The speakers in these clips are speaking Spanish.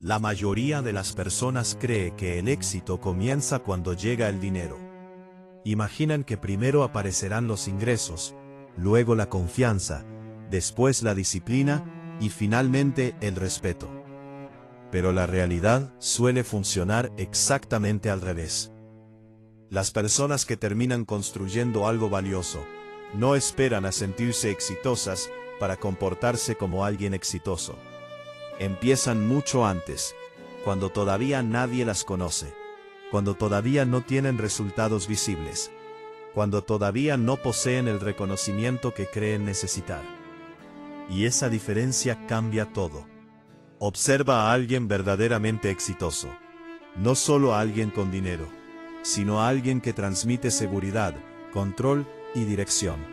La mayoría de las personas cree que el éxito comienza cuando llega el dinero. Imaginan que primero aparecerán los ingresos, luego la confianza, después la disciplina y finalmente el respeto. Pero la realidad suele funcionar exactamente al revés. Las personas que terminan construyendo algo valioso no esperan a sentirse exitosas para comportarse como alguien exitoso. Empiezan mucho antes, cuando todavía nadie las conoce, cuando todavía no tienen resultados visibles, cuando todavía no poseen el reconocimiento que creen necesitar. Y esa diferencia cambia todo. Observa a alguien verdaderamente exitoso, no solo a alguien con dinero, sino a alguien que transmite seguridad, control y dirección.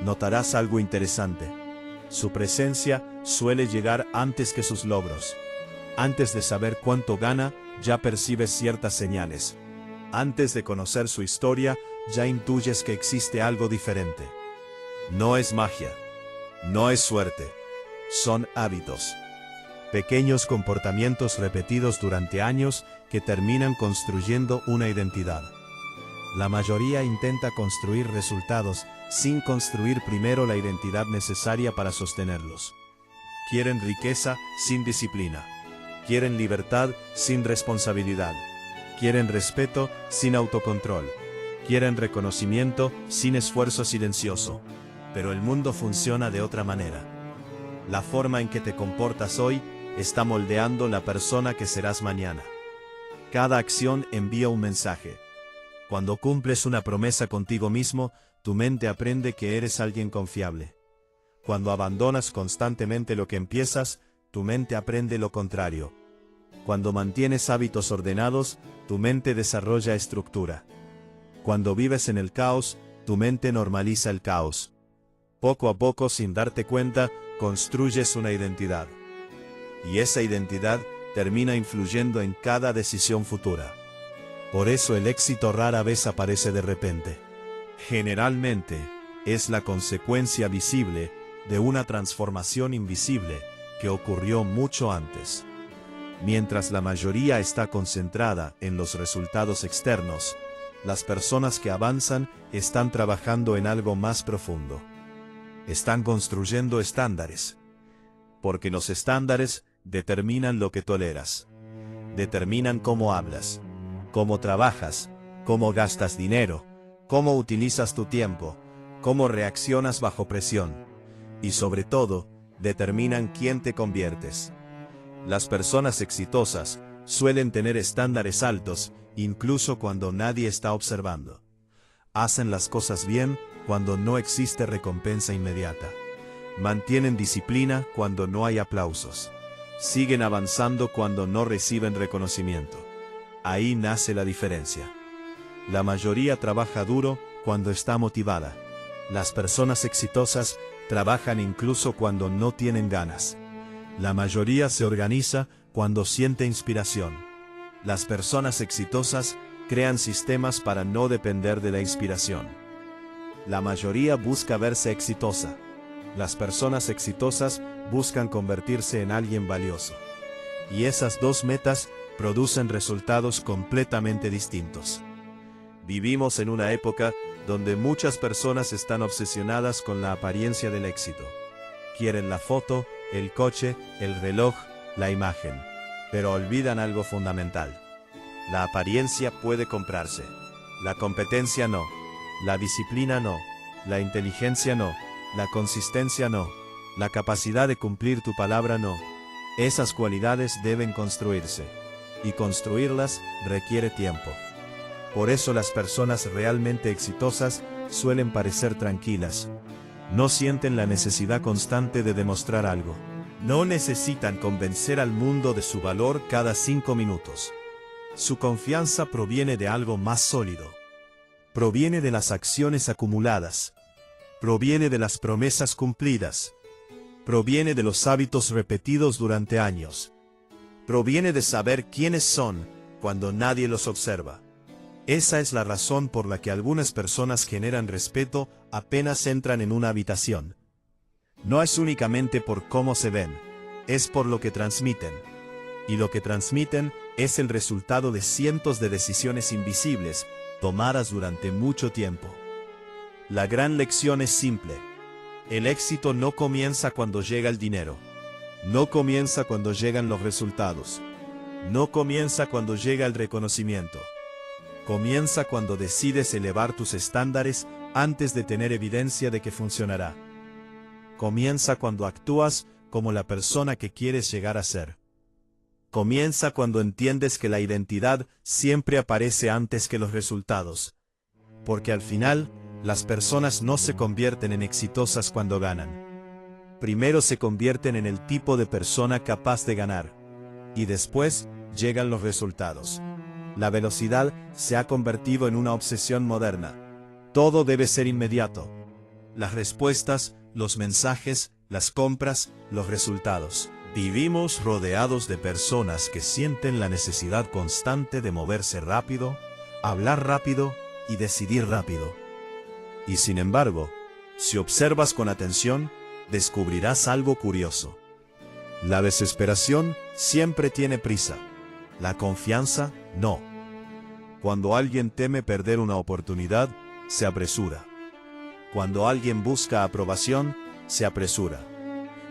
Notarás algo interesante. Su presencia suele llegar antes que sus logros. Antes de saber cuánto gana, ya percibes ciertas señales. Antes de conocer su historia, ya intuyes que existe algo diferente. No es magia, no es suerte, son hábitos. Pequeños comportamientos repetidos durante años que terminan construyendo una identidad. La mayoría intenta construir resultados sin construir primero la identidad necesaria para sostenerlos. Quieren riqueza sin disciplina. Quieren libertad sin responsabilidad. Quieren respeto sin autocontrol. Quieren reconocimiento sin esfuerzo silencioso. Pero el mundo funciona de otra manera. La forma en que te comportas hoy está moldeando la persona que serás mañana. Cada acción envía un mensaje. Cuando cumples una promesa contigo mismo, tu mente aprende que eres alguien confiable. Cuando abandonas constantemente lo que empiezas, tu mente aprende lo contrario. Cuando mantienes hábitos ordenados, tu mente desarrolla estructura. Cuando vives en el caos, tu mente normaliza el caos. Poco a poco, sin darte cuenta, construyes una identidad. Y esa identidad termina influyendo en cada decisión futura. Por eso el éxito rara vez aparece de repente. Generalmente, es la consecuencia visible de una transformación invisible que ocurrió mucho antes. Mientras la mayoría está concentrada en los resultados externos, las personas que avanzan están trabajando en algo más profundo. Están construyendo estándares. Porque los estándares determinan lo que toleras. Determinan cómo hablas, cómo trabajas, cómo gastas dinero, cómo utilizas tu tiempo, cómo reaccionas bajo presión. Y sobre todo, determinan quién te conviertes. Las personas exitosas suelen tener estándares altos, incluso cuando nadie está observando. Hacen las cosas bien cuando no existe recompensa inmediata. Mantienen disciplina cuando no hay aplausos. Siguen avanzando cuando no reciben reconocimiento. Ahí nace la diferencia. La mayoría trabaja duro cuando está motivada. Las personas exitosas trabajan incluso cuando no tienen ganas. La mayoría se organiza cuando siente inspiración. Las personas exitosas crean sistemas para no depender de la inspiración. La mayoría busca verse exitosa. Las personas exitosas buscan convertirse en alguien valioso. Y esas dos metas producen resultados completamente distintos. Vivimos en una época donde muchas personas están obsesionadas con la apariencia del éxito. Quieren la foto, el coche, el reloj, la imagen. Pero olvidan algo fundamental. La apariencia puede comprarse. La competencia no. La disciplina no. La inteligencia no. La consistencia no. La capacidad de cumplir tu palabra no. Esas cualidades deben construirse. Y construirlas requiere tiempo. Por eso las personas realmente exitosas suelen parecer tranquilas. No sienten la necesidad constante de demostrar algo. No necesitan convencer al mundo de su valor cada 5 minutos. Su confianza proviene de algo más sólido. Proviene de las acciones acumuladas. Proviene de las promesas cumplidas. Proviene de los hábitos repetidos durante años. Proviene de saber quiénes son cuando nadie los observa. Esa es la razón por la que algunas personas generan respeto apenas entran en una habitación. No es únicamente por cómo se ven, es por lo que transmiten. y lo que transmiten es el resultado de cientos de decisiones invisibles, tomadas durante mucho tiempo. La gran lección es simple. El éxito no comienza cuando llega el dinero. No comienza cuando llegan los resultados. No comienza cuando llega el reconocimiento. Comienza cuando decides elevar tus estándares antes de tener evidencia de que funcionará. Comienza cuando actúas como la persona que quieres llegar a ser. Comienza cuando entiendes que la identidad siempre aparece antes que los resultados. Porque al final, las personas no se convierten en exitosas cuando ganan. Primero se convierten en el tipo de persona capaz de ganar. Y después llegan los resultados. La velocidad se ha convertido en una obsesión moderna. Todo debe ser inmediato. Las respuestas, los mensajes, las compras, los resultados. Vivimos rodeados de personas que sienten la necesidad constante de moverse rápido, hablar rápido y decidir rápido. Y sin embargo, si observas con atención, descubrirás algo curioso. La desesperación siempre tiene prisa. La confianza, no. Cuando alguien teme perder una oportunidad, se apresura. Cuando alguien busca aprobación, se apresura.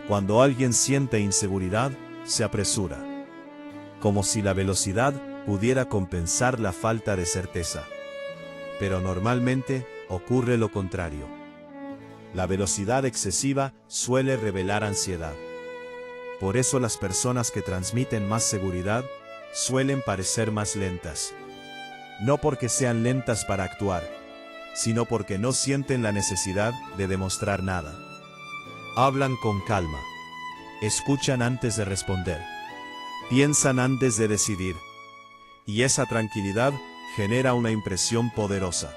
Cuando alguien siente inseguridad, se apresura. Como si la velocidad pudiera compensar la falta de certeza. Pero normalmente ocurre lo contrario. La velocidad excesiva suele revelar ansiedad. Por eso las personas que transmiten más seguridad suelen parecer más lentas. No porque sean lentas para actuar, sino porque no sienten la necesidad de demostrar nada. Hablan con calma. Escuchan antes de responder. Piensan antes de decidir. Y esa tranquilidad genera una impresión poderosa.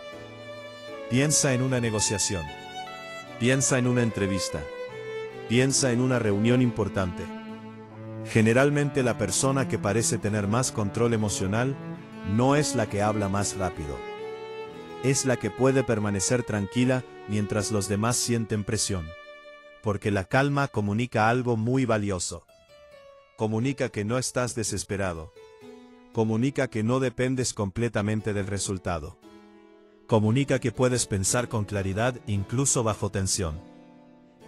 Piensa en una negociación. Piensa en una entrevista. Piensa en una reunión importante. Generalmente la persona que parece tener más control emocional no es la que habla más rápido. Es la que puede permanecer tranquila mientras los demás sienten presión. Porque la calma comunica algo muy valioso. Comunica que no estás desesperado. Comunica que no dependes completamente del resultado. Comunica que puedes pensar con claridad incluso bajo tensión.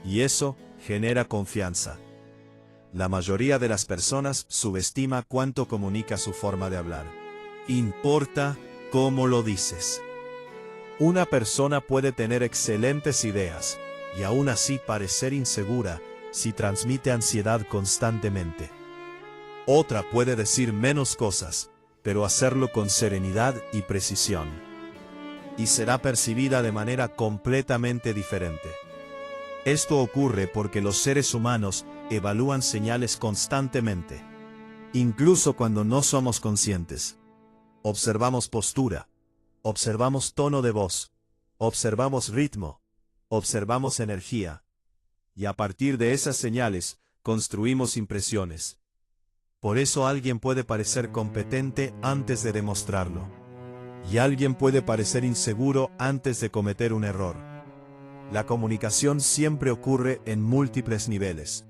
Y eso genera confianza. La mayoría de las personas subestima cuánto comunica su forma de hablar. Importa cómo lo dices. Una persona puede tener excelentes ideas y aún así parecer insegura si transmite ansiedad constantemente. Otra puede decir menos cosas, pero hacerlo con serenidad y precisión. Y será percibida de manera completamente diferente. Esto ocurre porque los seres humanos evalúan señales constantemente, incluso cuando no somos conscientes. Observamos postura, observamos tono de voz, observamos ritmo, observamos energía, y a partir de esas señales construimos impresiones. Por eso alguien puede parecer competente antes de demostrarlo, y alguien puede parecer inseguro antes de cometer un error. La comunicación siempre ocurre en múltiples niveles.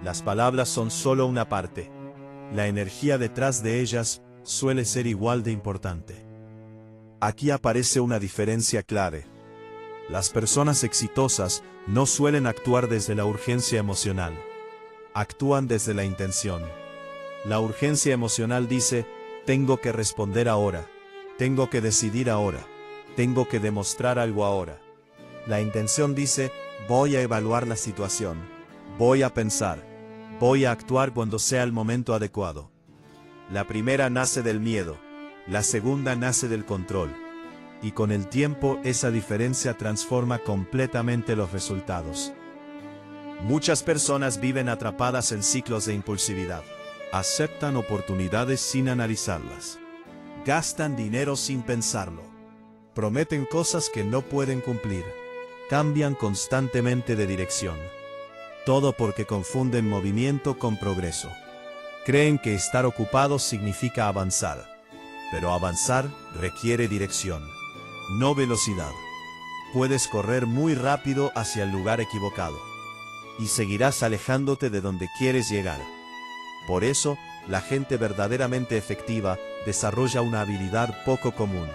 Las palabras son solo una parte. La energía detrás de ellas suele ser igual de importante. Aquí aparece una diferencia clave. Las personas exitosas no suelen actuar desde la urgencia emocional. Actúan desde la intención. La urgencia emocional dice, tengo que responder ahora, tengo que decidir ahora, tengo que demostrar algo ahora. La intención dice, voy a evaluar la situación, voy a pensar, voy a actuar cuando sea el momento adecuado. La primera nace del miedo, la segunda nace del control. Y con el tiempo esa diferencia transforma completamente los resultados. Muchas personas viven atrapadas en ciclos de impulsividad. Aceptan oportunidades sin analizarlas. Gastan dinero sin pensarlo. Prometen cosas que no pueden cumplir. Cambian constantemente de dirección. Todo porque confunden movimiento con progreso. Creen que estar ocupados significa avanzar. Pero avanzar requiere dirección, no velocidad. Puedes correr muy rápido hacia el lugar equivocado. Y seguirás alejándote de donde quieres llegar. Por eso, La gente verdaderamente efectiva desarrolla una habilidad poco común: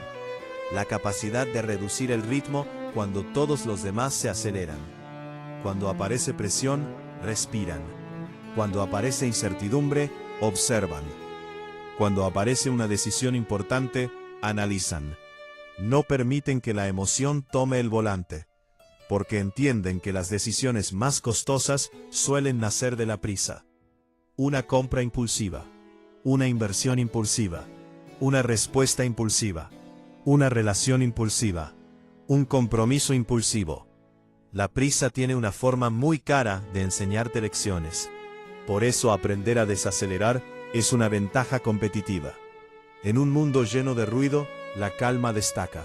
la capacidad de reducir el ritmo cuando todos los demás se aceleran. Cuando aparece presión, respiran. Cuando aparece incertidumbre, observan. Cuando aparece una decisión importante, analizan. No permiten que la emoción tome el volante, porque entienden que las decisiones más costosas suelen nacer de la prisa. Una compra impulsiva, una inversión impulsiva, una respuesta impulsiva, una relación impulsiva, un compromiso impulsivo. La prisa tiene una forma muy cara de enseñarte lecciones. Por eso aprender a desacelerar es una ventaja competitiva. En un mundo lleno de ruido, la calma destaca.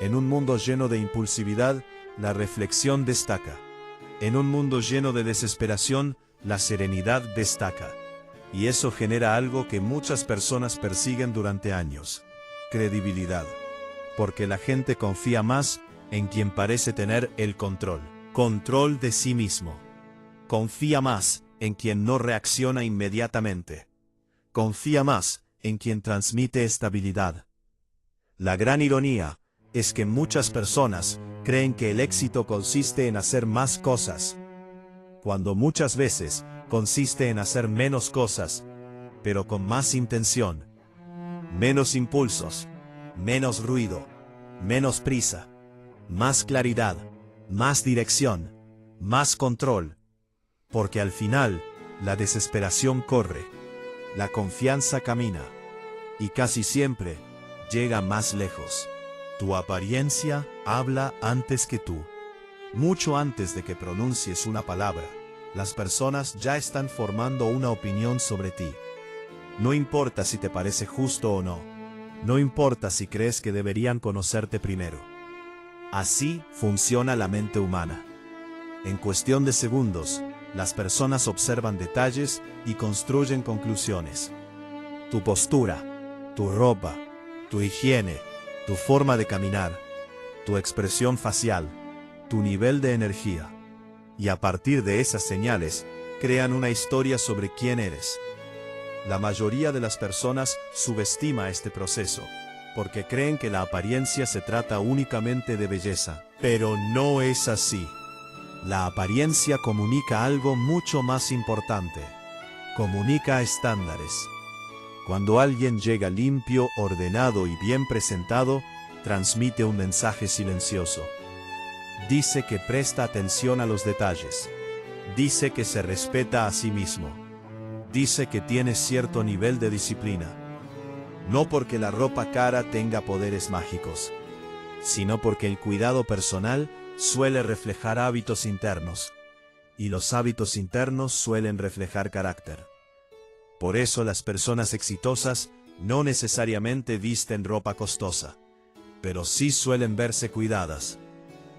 En un mundo lleno de impulsividad, la reflexión destaca. En un mundo lleno de desesperación, la serenidad destaca. Y eso genera algo que muchas personas persiguen durante años: credibilidad. Porque la gente confía más en quien parece tener el control. Control de sí mismo. Confía más en quien no reacciona inmediatamente. Confía más en quien transmite estabilidad. La gran ironía es que muchas personas creen que el éxito consiste en hacer más cosas, cuando muchas veces consiste en hacer menos cosas, pero con más intención. Menos impulsos, menos ruido, menos prisa, más claridad, más dirección, más control. Porque al final, la desesperación corre, la confianza camina, y casi siempre llega más lejos. Tu apariencia habla antes que tú. Mucho antes de que pronuncies una palabra, las personas ya están formando una opinión sobre ti. No importa si te parece justo o no. No importa si crees que deberían conocerte primero. Así funciona la mente humana. En cuestión de segundos, las personas observan detalles y construyen conclusiones. Tu postura, tu ropa, tu higiene, tu forma de caminar, tu expresión facial, tu nivel de energía. Y a partir de esas señales, crean una historia sobre quién eres. La mayoría de las personas subestima este proceso, porque creen que la apariencia se trata únicamente de belleza. Pero no es así. La apariencia comunica algo mucho más importante. Comunica estándares. Cuando alguien llega limpio, ordenado y bien presentado, transmite un mensaje silencioso. Dice que presta atención a los detalles. Dice que se respeta a sí mismo. Dice que tiene cierto nivel de disciplina. No porque la ropa cara tenga poderes mágicos, sino porque el cuidado personal suele reflejar hábitos internos, y los hábitos internos suelen reflejar carácter. Por eso las personas exitosas no necesariamente visten ropa costosa, pero sí suelen verse cuidadas,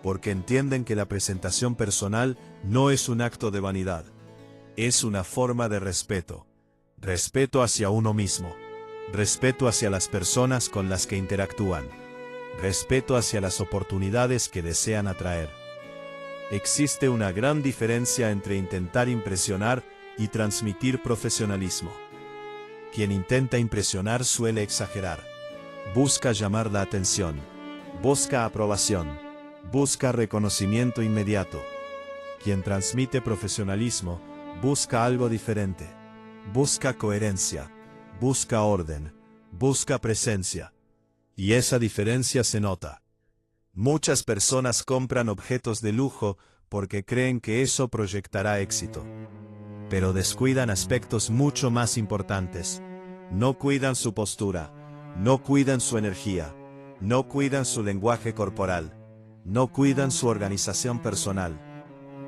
porque entienden que la presentación personal no es un acto de vanidad, es una forma de respeto. Respeto hacia uno mismo, respeto hacia las personas con las que interactúan, respeto hacia las oportunidades que desean atraer. Existe una gran diferencia entre intentar impresionar y transmitir profesionalismo. Quien intenta impresionar suele exagerar. Busca llamar la atención. Busca aprobación. Busca reconocimiento inmediato. Quien transmite profesionalismo busca algo diferente. Busca coherencia. Busca orden. Busca presencia. Y esa diferencia se nota. Muchas personas compran objetos de lujo porque creen que eso proyectará éxito. Pero descuidan aspectos mucho más importantes. No cuidan su postura, no cuidan su energía, no cuidan su lenguaje corporal, no cuidan su organización personal.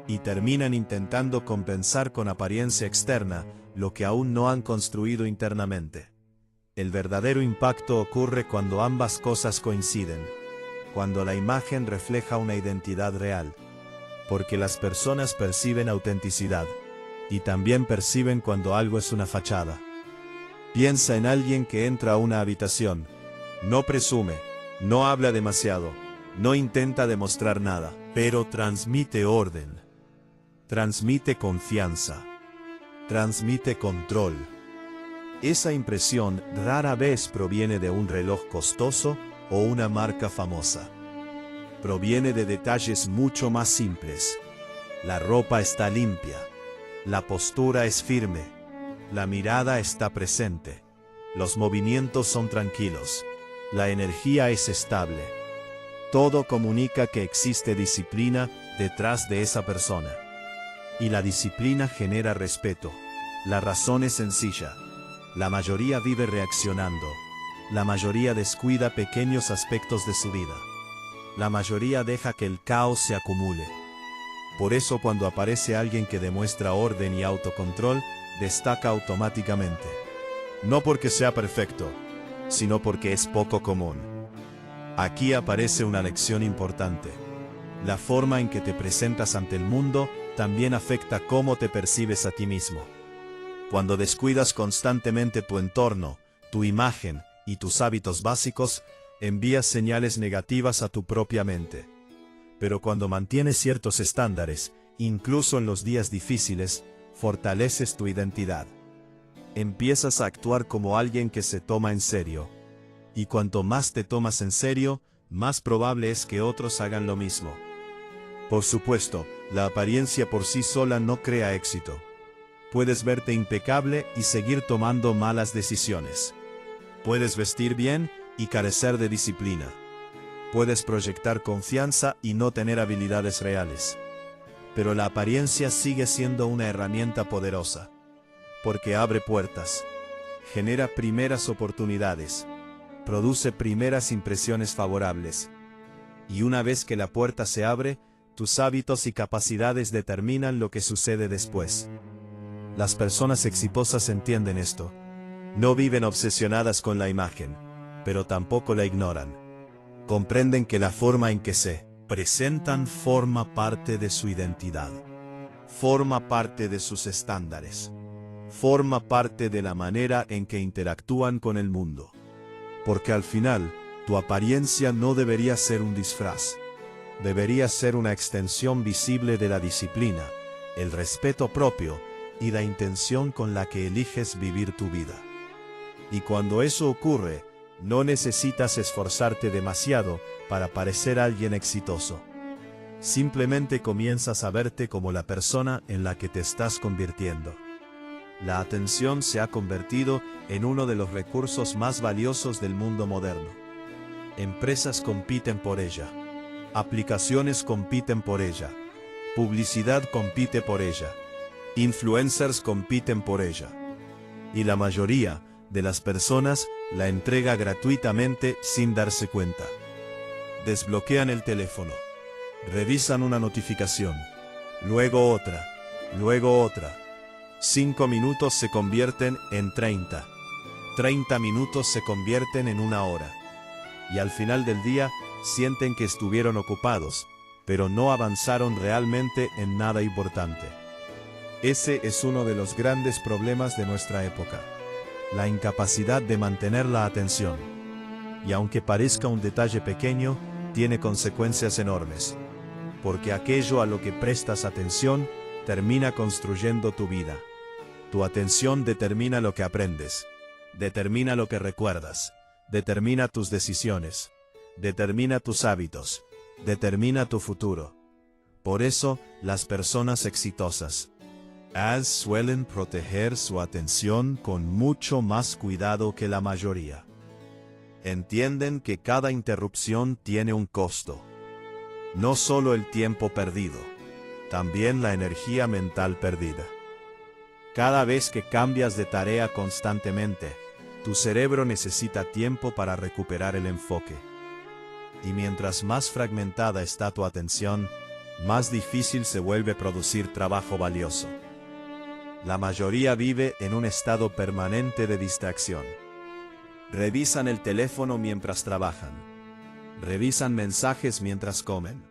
Y terminan intentando compensar con apariencia externa lo que aún no han construido internamente. El verdadero impacto ocurre cuando ambas cosas coinciden, cuando la imagen refleja una identidad real, porque las personas perciben autenticidad, y también perciben cuando algo es una fachada. Piensa en alguien que entra a una habitación, no presume, no habla demasiado, no intenta demostrar nada, pero transmite orden, transmite confianza, transmite control, Esa impresión rara vez proviene de un reloj costoso o una marca famosa. Proviene de detalles mucho más simples. La ropa está limpia. La postura es firme. La mirada está presente. Los movimientos son tranquilos. La energía es estable. Todo comunica que existe disciplina detrás de esa persona. Y la disciplina genera respeto. La razón es sencilla. La mayoría vive reaccionando. La mayoría descuida pequeños aspectos de su vida. La mayoría deja que el caos se acumule. Por eso cuando aparece alguien que demuestra orden y autocontrol, destaca automáticamente. No porque sea perfecto, sino porque es poco común. Aquí aparece una lección importante. La forma en que te presentas ante el mundo también afecta cómo te percibes a ti mismo. Cuando descuidas constantemente tu entorno, tu imagen y tus hábitos básicos, envías señales negativas a tu propia mente. Pero cuando mantienes ciertos estándares, incluso en los días difíciles, fortaleces tu identidad. Empiezas a actuar como alguien que se toma en serio. Y cuanto más te tomas en serio, más probable es que otros hagan lo mismo. Por supuesto, la apariencia por sí sola no crea éxito. Puedes verte impecable y seguir tomando malas decisiones. Puedes vestir bien y carecer de disciplina. Puedes proyectar confianza y no tener habilidades reales. Pero la apariencia sigue siendo una herramienta poderosa. Porque abre puertas. Genera primeras oportunidades. Produce primeras impresiones favorables. Y una vez que la puerta se abre, tus hábitos y capacidades determinan lo que sucede después. Las personas exitosas entienden esto. No viven obsesionadas con la imagen, pero tampoco la ignoran. Comprenden que la forma en que se presentan forma parte de su identidad. Forma parte de sus estándares. Forma parte de la manera en que interactúan con el mundo. Porque al final, tu apariencia no debería ser un disfraz. Debería ser una extensión visible de la disciplina, el respeto propio y la intención con la que eliges vivir tu vida. Y cuando eso ocurre, no necesitas esforzarte demasiado para parecer alguien exitoso. Simplemente comienzas a verte como la persona en la que te estás convirtiendo. La atención se ha convertido en uno de los recursos más valiosos del mundo moderno. Empresas compiten por ella. Aplicaciones compiten por ella. Publicidad compite por ella. Influencers compiten por ella. Y la mayoría de las personas la entrega gratuitamente sin darse cuenta. Desbloquean el teléfono. Revisan una notificación. Luego otra. Luego otra. 5 minutos se convierten en 30. 30 minutos se convierten en 1 hora. Y al final del día, sienten que estuvieron ocupados, pero no avanzaron realmente en nada importante. Ese es uno de los grandes problemas de nuestra época. La incapacidad de mantener la atención. Y aunque parezca un detalle pequeño, tiene consecuencias enormes. Porque aquello a lo que prestas atención termina construyendo tu vida. Tu atención determina lo que aprendes, determina lo que recuerdas, determina tus decisiones, determina tus hábitos, determina tu futuro. Por eso, las personas exitosas suelen proteger su atención con mucho más cuidado que la mayoría. Entienden que cada interrupción tiene un costo. No solo el tiempo perdido, también la energía mental perdida. Cada vez que cambias de tarea constantemente, tu cerebro necesita tiempo para recuperar el enfoque. Y mientras más fragmentada está tu atención, más difícil se vuelve producir trabajo valioso. La mayoría vive en un estado permanente de distracción. Revisan el teléfono mientras trabajan. Revisan mensajes mientras comen.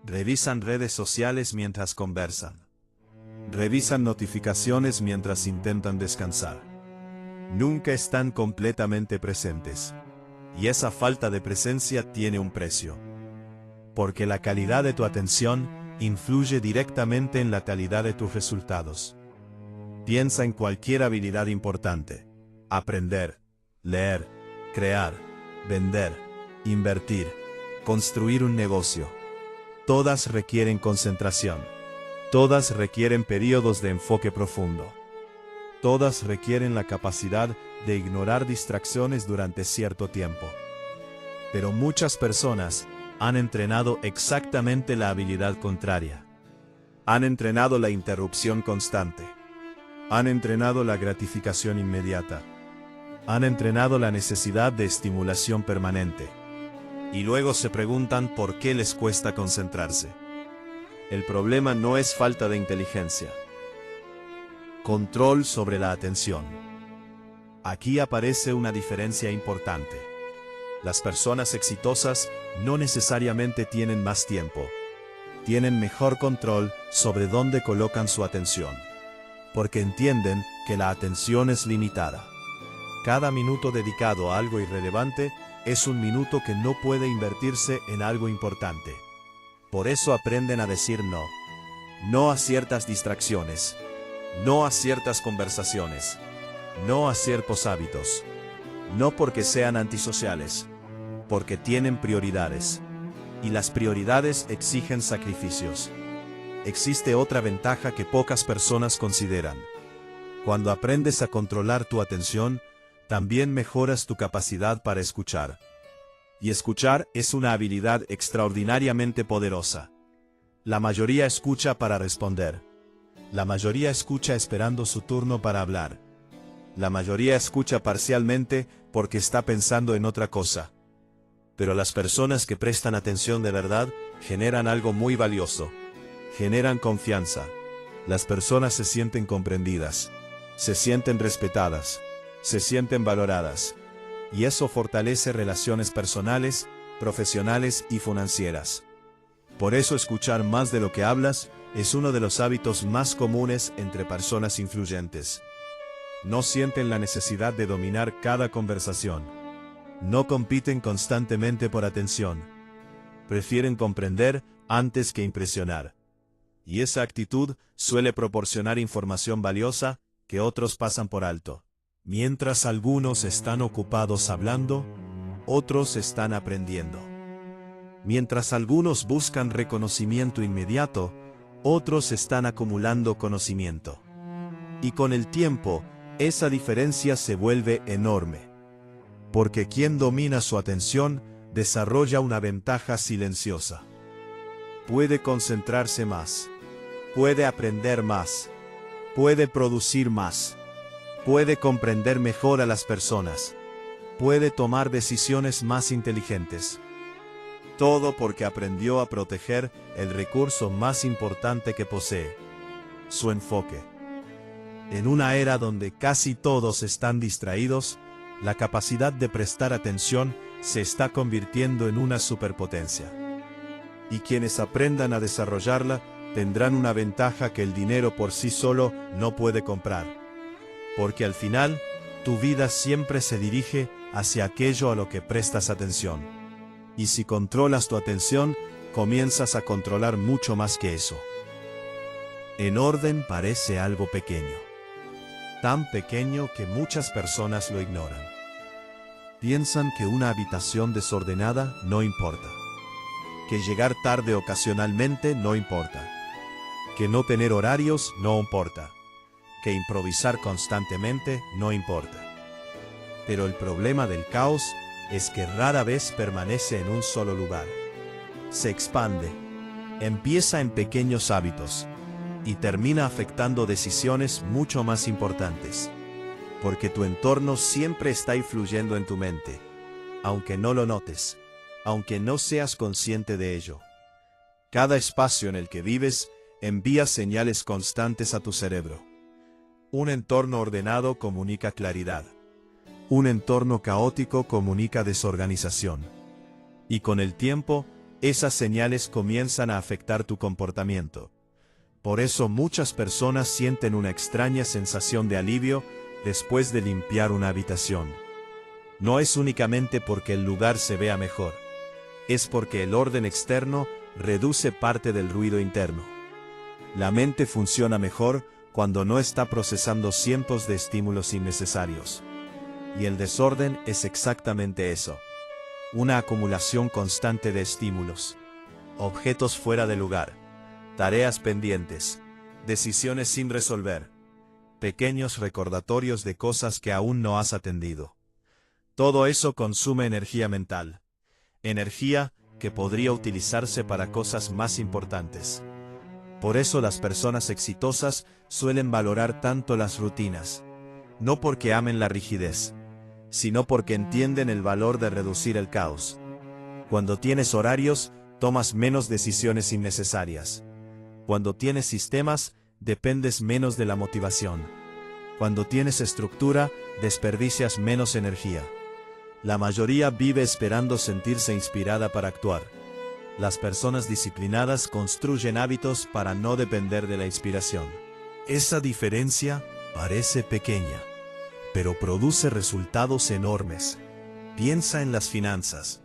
Revisan redes sociales mientras conversan. Revisan notificaciones mientras intentan descansar. Nunca están completamente presentes. Y esa falta de presencia tiene un precio. Porque la calidad de tu atención influye directamente en la calidad de tus resultados. Piensa en cualquier habilidad importante. aprender, leer, crear, vender, invertir, construir un negocio. Todas requieren concentración. Todas requieren periodos de enfoque profundo. Todas requieren la capacidad de ignorar distracciones durante cierto tiempo. Pero muchas personas han entrenado exactamente la habilidad contraria. Han entrenado la interrupción constante. Han entrenado la gratificación inmediata. Han entrenado la necesidad de estimulación permanente. Y luego se preguntan por qué les cuesta concentrarse. El problema no es falta de inteligencia. Control sobre la atención. Aquí aparece una diferencia importante. Las personas exitosas no necesariamente tienen más tiempo. Tienen mejor control sobre dónde colocan su atención. Porque entienden que la atención es limitada. Cada minuto dedicado a algo irrelevante es un minuto que no puede invertirse en algo importante. Por eso aprenden a decir no. No a ciertas distracciones. No a ciertas conversaciones. No a ciertos hábitos. No porque sean antisociales. Porque tienen prioridades. Y las prioridades exigen sacrificios. Existe otra ventaja que pocas personas consideran. Cuando aprendes a controlar tu atención, también mejoras tu capacidad para escuchar. Y escuchar es una habilidad extraordinariamente poderosa. La mayoría escucha para responder. La mayoría escucha esperando su turno para hablar. La mayoría escucha parcialmente porque está pensando en otra cosa. Pero las personas que prestan atención de verdad generan algo muy valioso. Generan confianza. Las personas se sienten comprendidas. Se sienten respetadas. Se sienten valoradas. Y eso fortalece relaciones personales, profesionales y financieras. Por eso escuchar más de lo que hablas es uno de los hábitos más comunes entre personas influyentes. No sienten la necesidad de dominar cada conversación. No compiten constantemente por atención. Prefieren comprender antes que impresionar. Y esa actitud suele proporcionar información valiosa que otros pasan por alto. Mientras algunos están ocupados hablando, otros están aprendiendo. Mientras algunos buscan reconocimiento inmediato, otros están acumulando conocimiento. Y con el tiempo, esa diferencia se vuelve enorme. Porque quien domina su atención desarrolla una ventaja silenciosa. Puede concentrarse más. Puede aprender más. Puede producir más. Puede comprender mejor a las personas. Puede tomar decisiones más inteligentes. Todo porque aprendió a proteger el recurso más importante que posee: su enfoque. En una era donde casi todos están distraídos, la capacidad de prestar atención se está convirtiendo en una superpotencia. Y quienes aprendan a desarrollarla tendrán una ventaja que el dinero por sí solo no puede comprar. Porque al final, tu vida siempre se dirige hacia aquello a lo que prestas atención. Y si controlas tu atención, comienzas a controlar mucho más que eso. En orden parece algo pequeño. Tan pequeño que muchas personas lo ignoran. Piensan que una habitación desordenada no importa. Que llegar tarde ocasionalmente no importa. Que no tener horarios no importa. Que improvisar constantemente no importa. Pero el problema del caos es que rara vez permanece en un solo lugar. Se expande. Empieza en pequeños hábitos. Y termina afectando decisiones mucho más importantes. Porque tu entorno siempre está influyendo en tu mente. Aunque no lo notes. Aunque no seas consciente de ello. Cada espacio en el que vives envía señales constantes a tu cerebro. Un entorno ordenado comunica claridad. Un entorno caótico comunica desorganización. Y con el tiempo, esas señales comienzan a afectar tu comportamiento. Por eso muchas personas sienten una extraña sensación de alivio después de limpiar una habitación. No es únicamente porque el lugar se vea mejor. Es porque el orden externo reduce parte del ruido interno. La mente funciona mejor cuando no está procesando cientos de estímulos innecesarios. Y el desorden es exactamente eso. Una acumulación constante de estímulos. Objetos fuera de lugar. Tareas pendientes. Decisiones sin resolver. Pequeños recordatorios de cosas que aún no has atendido. Todo eso consume energía mental. Energía que podría utilizarse para cosas más importantes. Por eso las personas exitosas suelen valorar tanto las rutinas. No porque amen la rigidez, sino porque entienden el valor de reducir el caos. Cuando tienes horarios, tomas menos decisiones innecesarias. Cuando tienes sistemas, dependes menos de la motivación. Cuando tienes estructura, desperdicias menos energía. La mayoría vive esperando sentirse inspirada para actuar. Las personas disciplinadas construyen hábitos para no depender de la inspiración. Esa diferencia parece pequeña, pero produce resultados enormes. Piensa en las finanzas.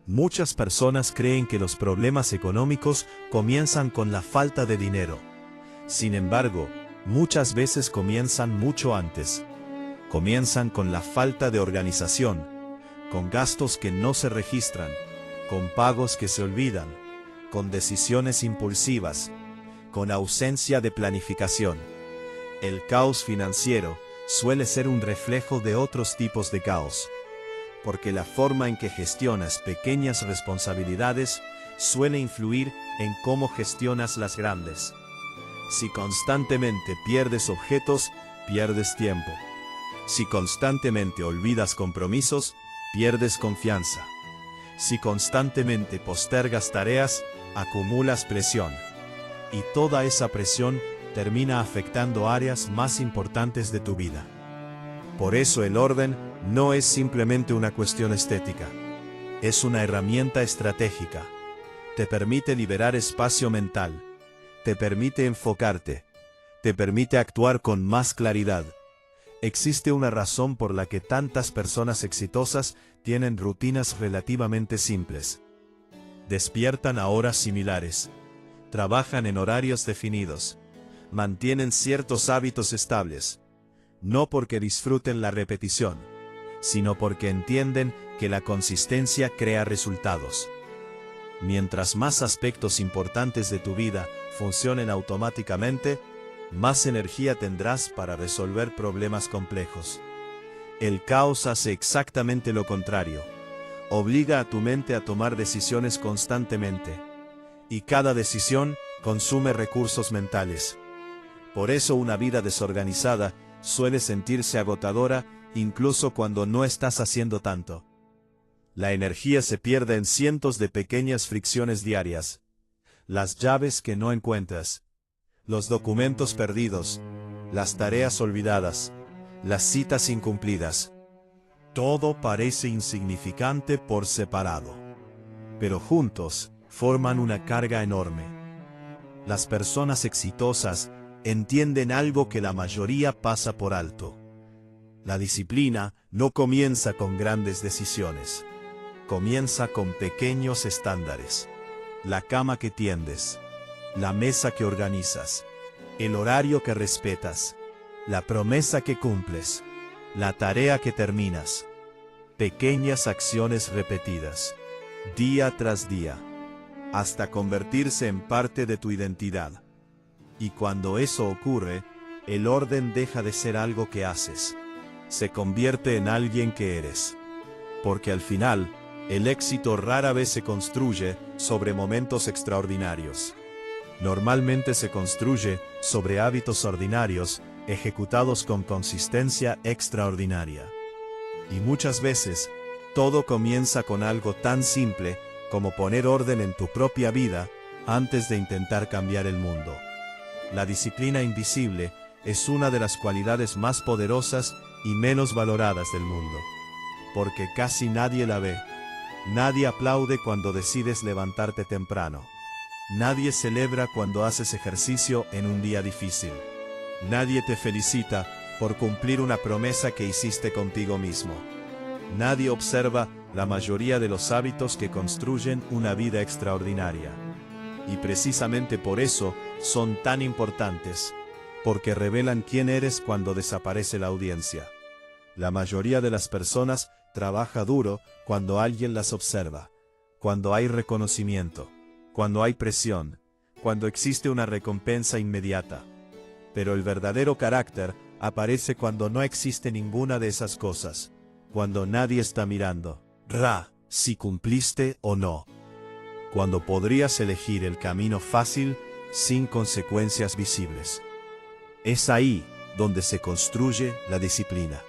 Muchas personas creen que los problemas económicos comienzan con la falta de dinero. Sin embargo, muchas veces comienzan mucho antes. Comienzan con la falta de organización, con gastos que no se registran, con pagos que se olvidan, con decisiones impulsivas, con ausencia de planificación. El caos financiero suele ser un reflejo de otros tipos de caos, porque la forma en que gestionas pequeñas responsabilidades suele influir en cómo gestionas las grandes. Si constantemente pierdes objetos, pierdes tiempo. Si constantemente olvidas compromisos, pierdes confianza. Si constantemente postergas tareas, acumulas presión. Y toda esa presión termina afectando áreas más importantes de tu vida. Por eso el orden no es simplemente una cuestión estética. Es una herramienta estratégica. Te permite liberar espacio mental. Te permite enfocarte. Te permite actuar con más claridad. Existe una razón por la que tantas personas exitosas tienen rutinas relativamente simples. Despiertan a horas similares. Trabajan en horarios definidos. Mantienen ciertos hábitos estables. No porque disfruten la repetición, sino porque entienden que la consistencia crea resultados. Mientras más aspectos importantes de tu vida funcionen automáticamente, más energía tendrás para resolver problemas complejos. El caos hace exactamente lo contrario. Obliga a tu mente a tomar decisiones constantemente. Y cada decisión consume recursos mentales. Por eso una vida desorganizada suele sentirse agotadora incluso cuando no estás haciendo tanto. La energía se pierde en cientos de pequeñas fricciones diarias. Las llaves que no encuentras. Los documentos perdidos, las tareas olvidadas, las citas incumplidas. Todo parece insignificante por separado, pero juntos forman una carga enorme. Las personas exitosas entienden algo que la mayoría pasa por alto. La disciplina no comienza con grandes decisiones. Comienza con pequeños estándares. La cama que tiendes. La mesa que organizas, el horario que respetas, la promesa que cumples, la tarea que terminas. Pequeñas acciones repetidas, día tras día, hasta convertirse en parte de tu identidad. Y cuando eso ocurre, el orden deja de ser algo que haces. Se convierte en alguien que eres. Porque al final, el éxito rara vez se construye sobre momentos extraordinarios. Normalmente se construye sobre hábitos ordinarios, ejecutados con consistencia extraordinaria. Y muchas veces, todo comienza con algo tan simple como poner orden en tu propia vida antes de intentar cambiar el mundo. La disciplina invisible es una de las cualidades más poderosas y menos valoradas del mundo. Porque casi nadie la ve. Nadie aplaude cuando decides levantarte temprano. Nadie celebra cuando haces ejercicio en un día difícil. Nadie te felicita por cumplir una promesa que hiciste contigo mismo. Nadie observa la mayoría de los hábitos que construyen una vida extraordinaria. Y precisamente por eso son tan importantes, porque revelan quién eres cuando desaparece la audiencia. La mayoría de las personas trabaja duro cuando alguien las observa, cuando hay reconocimiento, cuando hay presión, cuando existe una recompensa inmediata. Pero el verdadero carácter aparece cuando no existe ninguna de esas cosas, cuando nadie está mirando, si cumpliste o no. Cuando podrías elegir el camino fácil sin consecuencias visibles. Es ahí donde se construye la disciplina.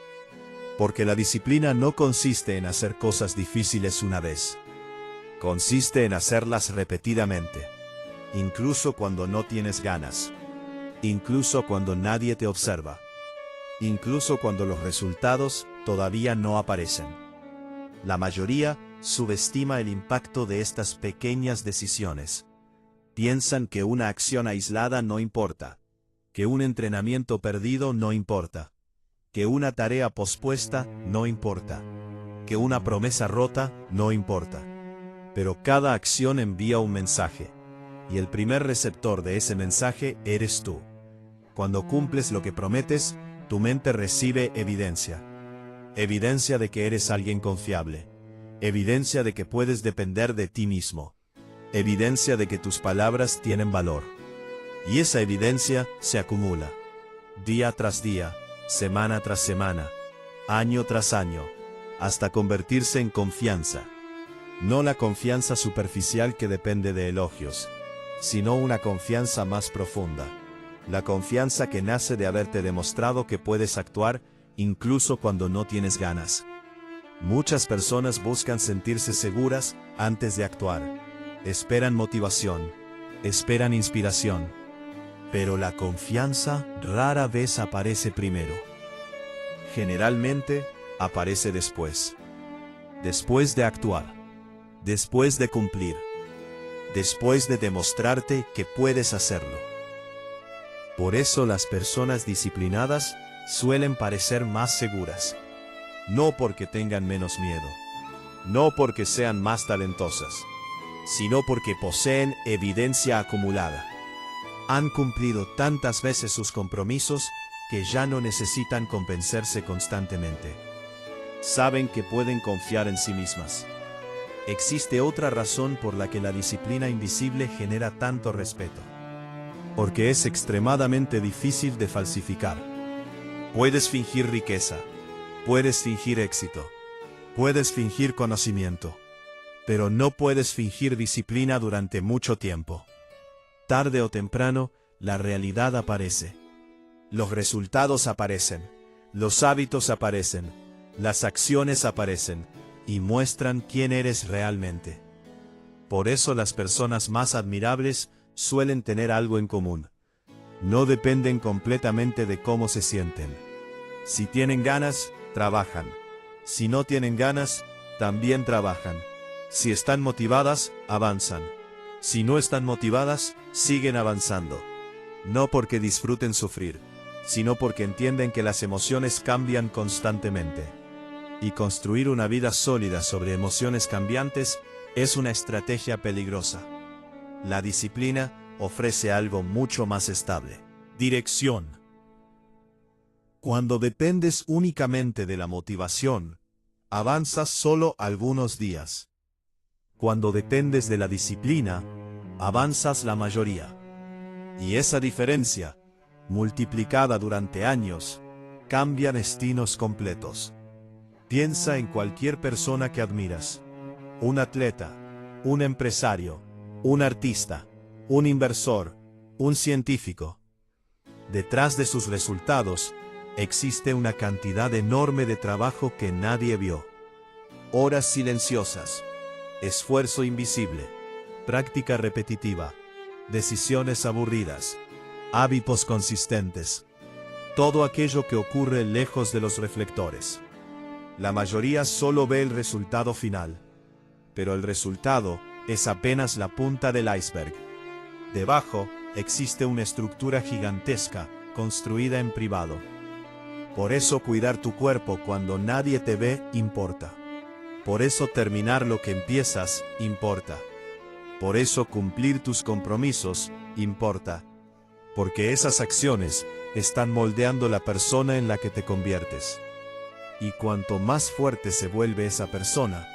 Porque la disciplina no consiste en hacer cosas difíciles una vez. Consiste en hacerlas repetidamente. Incluso cuando no tienes ganas. Incluso cuando nadie te observa. Incluso cuando los resultados todavía no aparecen. La mayoría subestima el impacto de estas pequeñas decisiones. Piensan que una acción aislada no importa. Que un entrenamiento perdido no importa. Que una tarea pospuesta no importa. Que una promesa rota no importa. Pero cada acción envía un mensaje. Y el primer receptor de ese mensaje eres tú. Cuando cumples lo que prometes, tu mente recibe evidencia. Evidencia de que eres alguien confiable. Evidencia de que puedes depender de ti mismo. Evidencia de que tus palabras tienen valor. Y esa evidencia se acumula. Día tras día, semana tras semana, año tras año, hasta convertirse en confianza. No la confianza superficial que depende de elogios, sino una confianza más profunda. La confianza que nace de haberte demostrado que puedes actuar incluso cuando no tienes ganas. Muchas personas buscan sentirse seguras antes de actuar. Esperan motivación, esperan inspiración. Pero la confianza rara vez aparece primero. Generalmente, aparece después. Después de actuar. Después de cumplir. Después de demostrarte que puedes hacerlo. Por eso las personas disciplinadas suelen parecer más seguras. No porque tengan menos miedo. No porque sean más talentosas. Sino porque poseen evidencia acumulada. Han cumplido tantas veces sus compromisos que ya no necesitan convencerse constantemente. Saben que pueden confiar en sí mismas. Existe otra razón por la que la disciplina invisible genera tanto respeto. Porque es extremadamente difícil de falsificar. Puedes fingir riqueza. Puedes fingir éxito. Puedes fingir conocimiento. Pero no puedes fingir disciplina durante mucho tiempo. Tarde o temprano, la realidad aparece. Los resultados aparecen. Los hábitos aparecen. Las acciones aparecen. Y muestran quién eres realmente. Por eso las personas más admirables suelen tener algo en común. No dependen completamente de cómo se sienten. Si tienen ganas, trabajan. Si no tienen ganas, también trabajan. Si están motivadas, avanzan. Si no están motivadas, siguen avanzando. No porque disfruten sufrir, sino porque entienden que las emociones cambian constantemente. Y construir una vida sólida sobre emociones cambiantes es una estrategia peligrosa. La disciplina ofrece algo mucho más estable. Dirección. Cuando dependes únicamente de la motivación, avanzas solo algunos días. Cuando dependes de la disciplina, avanzas la mayoría. Y esa diferencia, multiplicada durante años, cambia destinos completos. Piensa en cualquier persona que admiras. Un atleta, un empresario, un artista, un inversor, un científico. Detrás de sus resultados, existe una cantidad enorme de trabajo que nadie vio. Horas silenciosas. Esfuerzo invisible, práctica repetitiva, decisiones aburridas, hábitos consistentes. Todo aquello que ocurre lejos de los reflectores. La mayoría solo ve el resultado final. Pero el resultado es apenas la punta del iceberg. Debajo existe una estructura gigantesca, construida en privado. Por eso cuidar tu cuerpo cuando nadie te ve importa. Por eso terminar lo que empiezas importa. Por eso cumplir tus compromisos importa. Porque esas acciones están moldeando la persona en la que te conviertes. Y cuanto más fuerte se vuelve esa persona,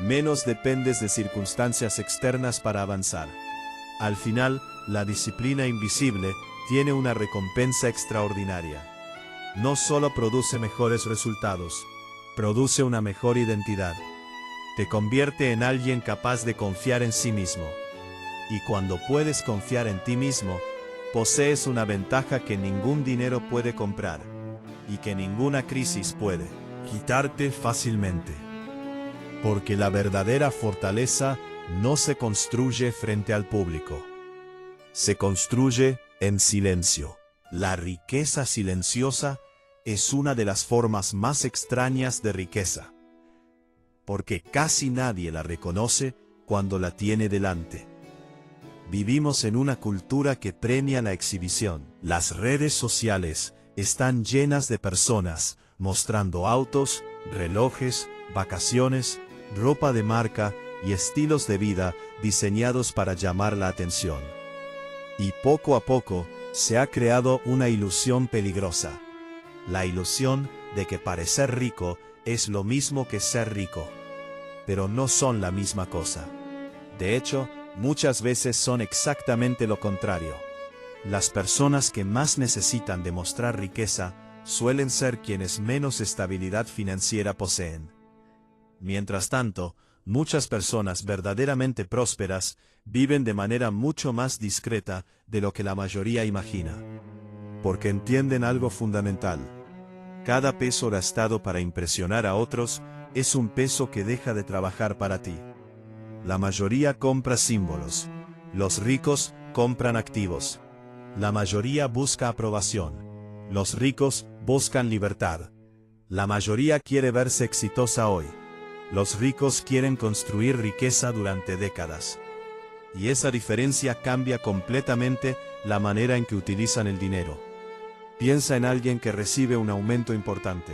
menos dependes de circunstancias externas para avanzar. Al final, la disciplina invisible tiene una recompensa extraordinaria. No solo produce mejores resultados, produce una mejor identidad. Te convierte en alguien capaz de confiar en sí mismo. Y cuando puedes confiar en ti mismo, posees una ventaja que ningún dinero puede comprar, y que ninguna crisis puede quitarte fácilmente. Porque la verdadera fortaleza no se construye frente al público. Se construye en silencio. La riqueza silenciosa es una de las formas más extrañas de riqueza, porque casi nadie la reconoce cuando la tiene delante. Vivimos en una cultura que premia la exhibición. Las redes sociales están llenas de personas mostrando autos, relojes, vacaciones, ropa de marca y estilos de vida diseñados para llamar la atención. Y poco a poco se ha creado una ilusión peligrosa. La ilusión de que parecer rico es lo mismo que ser rico. Pero no son la misma cosa. De hecho, muchas veces son exactamente lo contrario. Las personas que más necesitan demostrar riqueza suelen ser quienes menos estabilidad financiera poseen. Mientras tanto, muchas personas verdaderamente prósperas viven de manera mucho más discreta de lo que la mayoría imagina. Porque entienden algo fundamental. Cada peso gastado para impresionar a otros es un peso que deja de trabajar para ti. La mayoría compra símbolos. Los ricos compran activos. La mayoría busca aprobación. Los ricos buscan libertad. La mayoría quiere verse exitosa hoy. Los ricos quieren construir riqueza durante décadas. Y esa diferencia cambia completamente la manera en que utilizan el dinero. Piensa en alguien que recibe un aumento importante.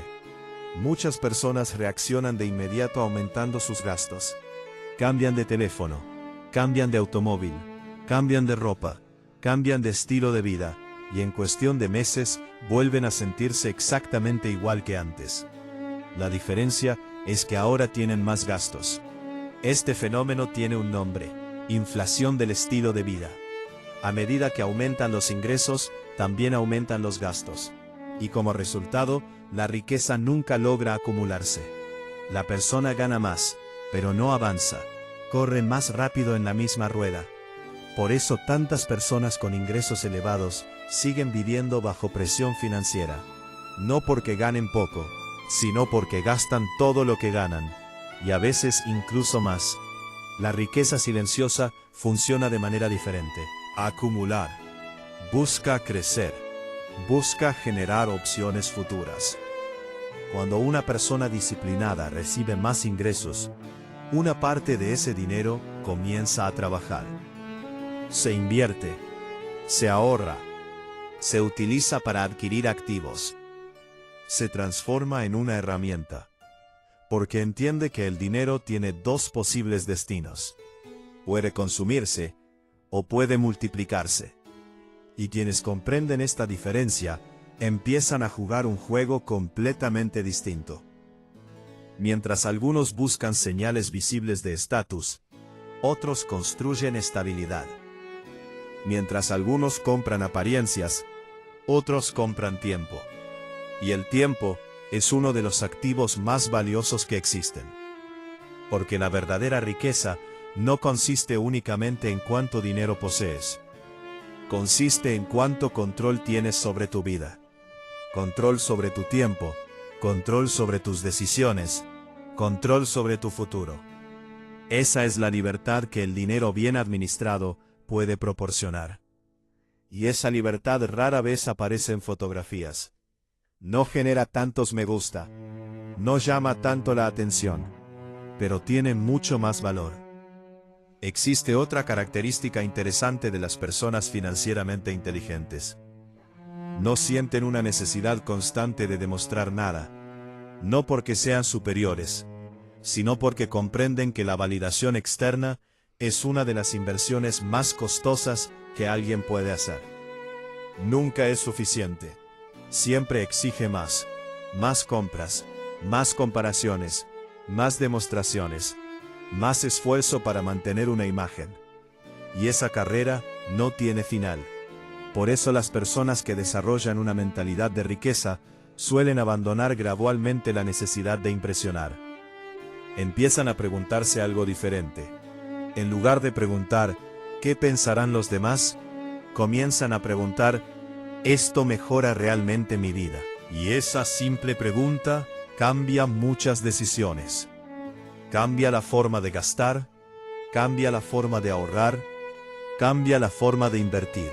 Muchas personas reaccionan de inmediato aumentando sus gastos. Cambian de teléfono, cambian de automóvil, cambian de ropa, cambian de estilo de vida, y en cuestión de meses vuelven a sentirse exactamente igual que antes. La diferencia es que ahora tienen más gastos. Este fenómeno tiene un nombre: inflación del estilo de vida. A medida que aumentan los ingresos, también aumentan los gastos. Y como resultado, la riqueza nunca logra acumularse. La persona gana más, pero no avanza. Corre más rápido en la misma rueda. Por eso tantas personas con ingresos elevados siguen viviendo bajo presión financiera. No porque ganen poco, sino porque gastan todo lo que ganan, y a veces incluso más. La riqueza silenciosa funciona de manera diferente. Acumular. Busca crecer. Busca generar opciones futuras. Cuando una persona disciplinada recibe más ingresos, una parte de ese dinero comienza a trabajar. Se invierte, se ahorra, se utiliza para adquirir activos. Se transforma en una herramienta, porque entiende que el dinero tiene dos posibles destinos. Puede consumirse o puede multiplicarse. Y quienes comprenden esta diferencia empiezan a jugar un juego completamente distinto. Mientras algunos buscan señales visibles de estatus, otros construyen estabilidad. Mientras algunos compran apariencias, otros compran tiempo. Y el tiempo es uno de los activos más valiosos que existen. Porque la verdadera riqueza no consiste únicamente en cuánto dinero posees. Consiste en cuánto control tienes sobre tu vida. Control sobre tu tiempo, control sobre tus decisiones, control sobre tu futuro. Esa es la libertad que el dinero bien administrado puede proporcionar. Y esa libertad rara vez aparece en fotografías. No genera tantos me gusta, no llama tanto la atención, pero tiene mucho más valor. Existe otra característica interesante de las personas financieramente inteligentes. No sienten una necesidad constante de demostrar nada, no porque sean superiores, sino porque comprenden que la validación externa es una de las inversiones más costosas que alguien puede hacer. Nunca es suficiente. Siempre exige más compras, más comparaciones, más demostraciones, más esfuerzo para mantener una imagen. Y esa carrera no tiene final. Por eso las personas que desarrollan una mentalidad de riqueza suelen abandonar gradualmente la necesidad de impresionar. Empiezan a preguntarse algo diferente. En lugar de preguntar, ¿qué pensarán los demás?, comienzan a preguntar, ¿esto mejora realmente mi vida? Y esa simple pregunta cambia muchas decisiones. Cambia la forma de gastar, cambia la forma de ahorrar, cambia la forma de invertir,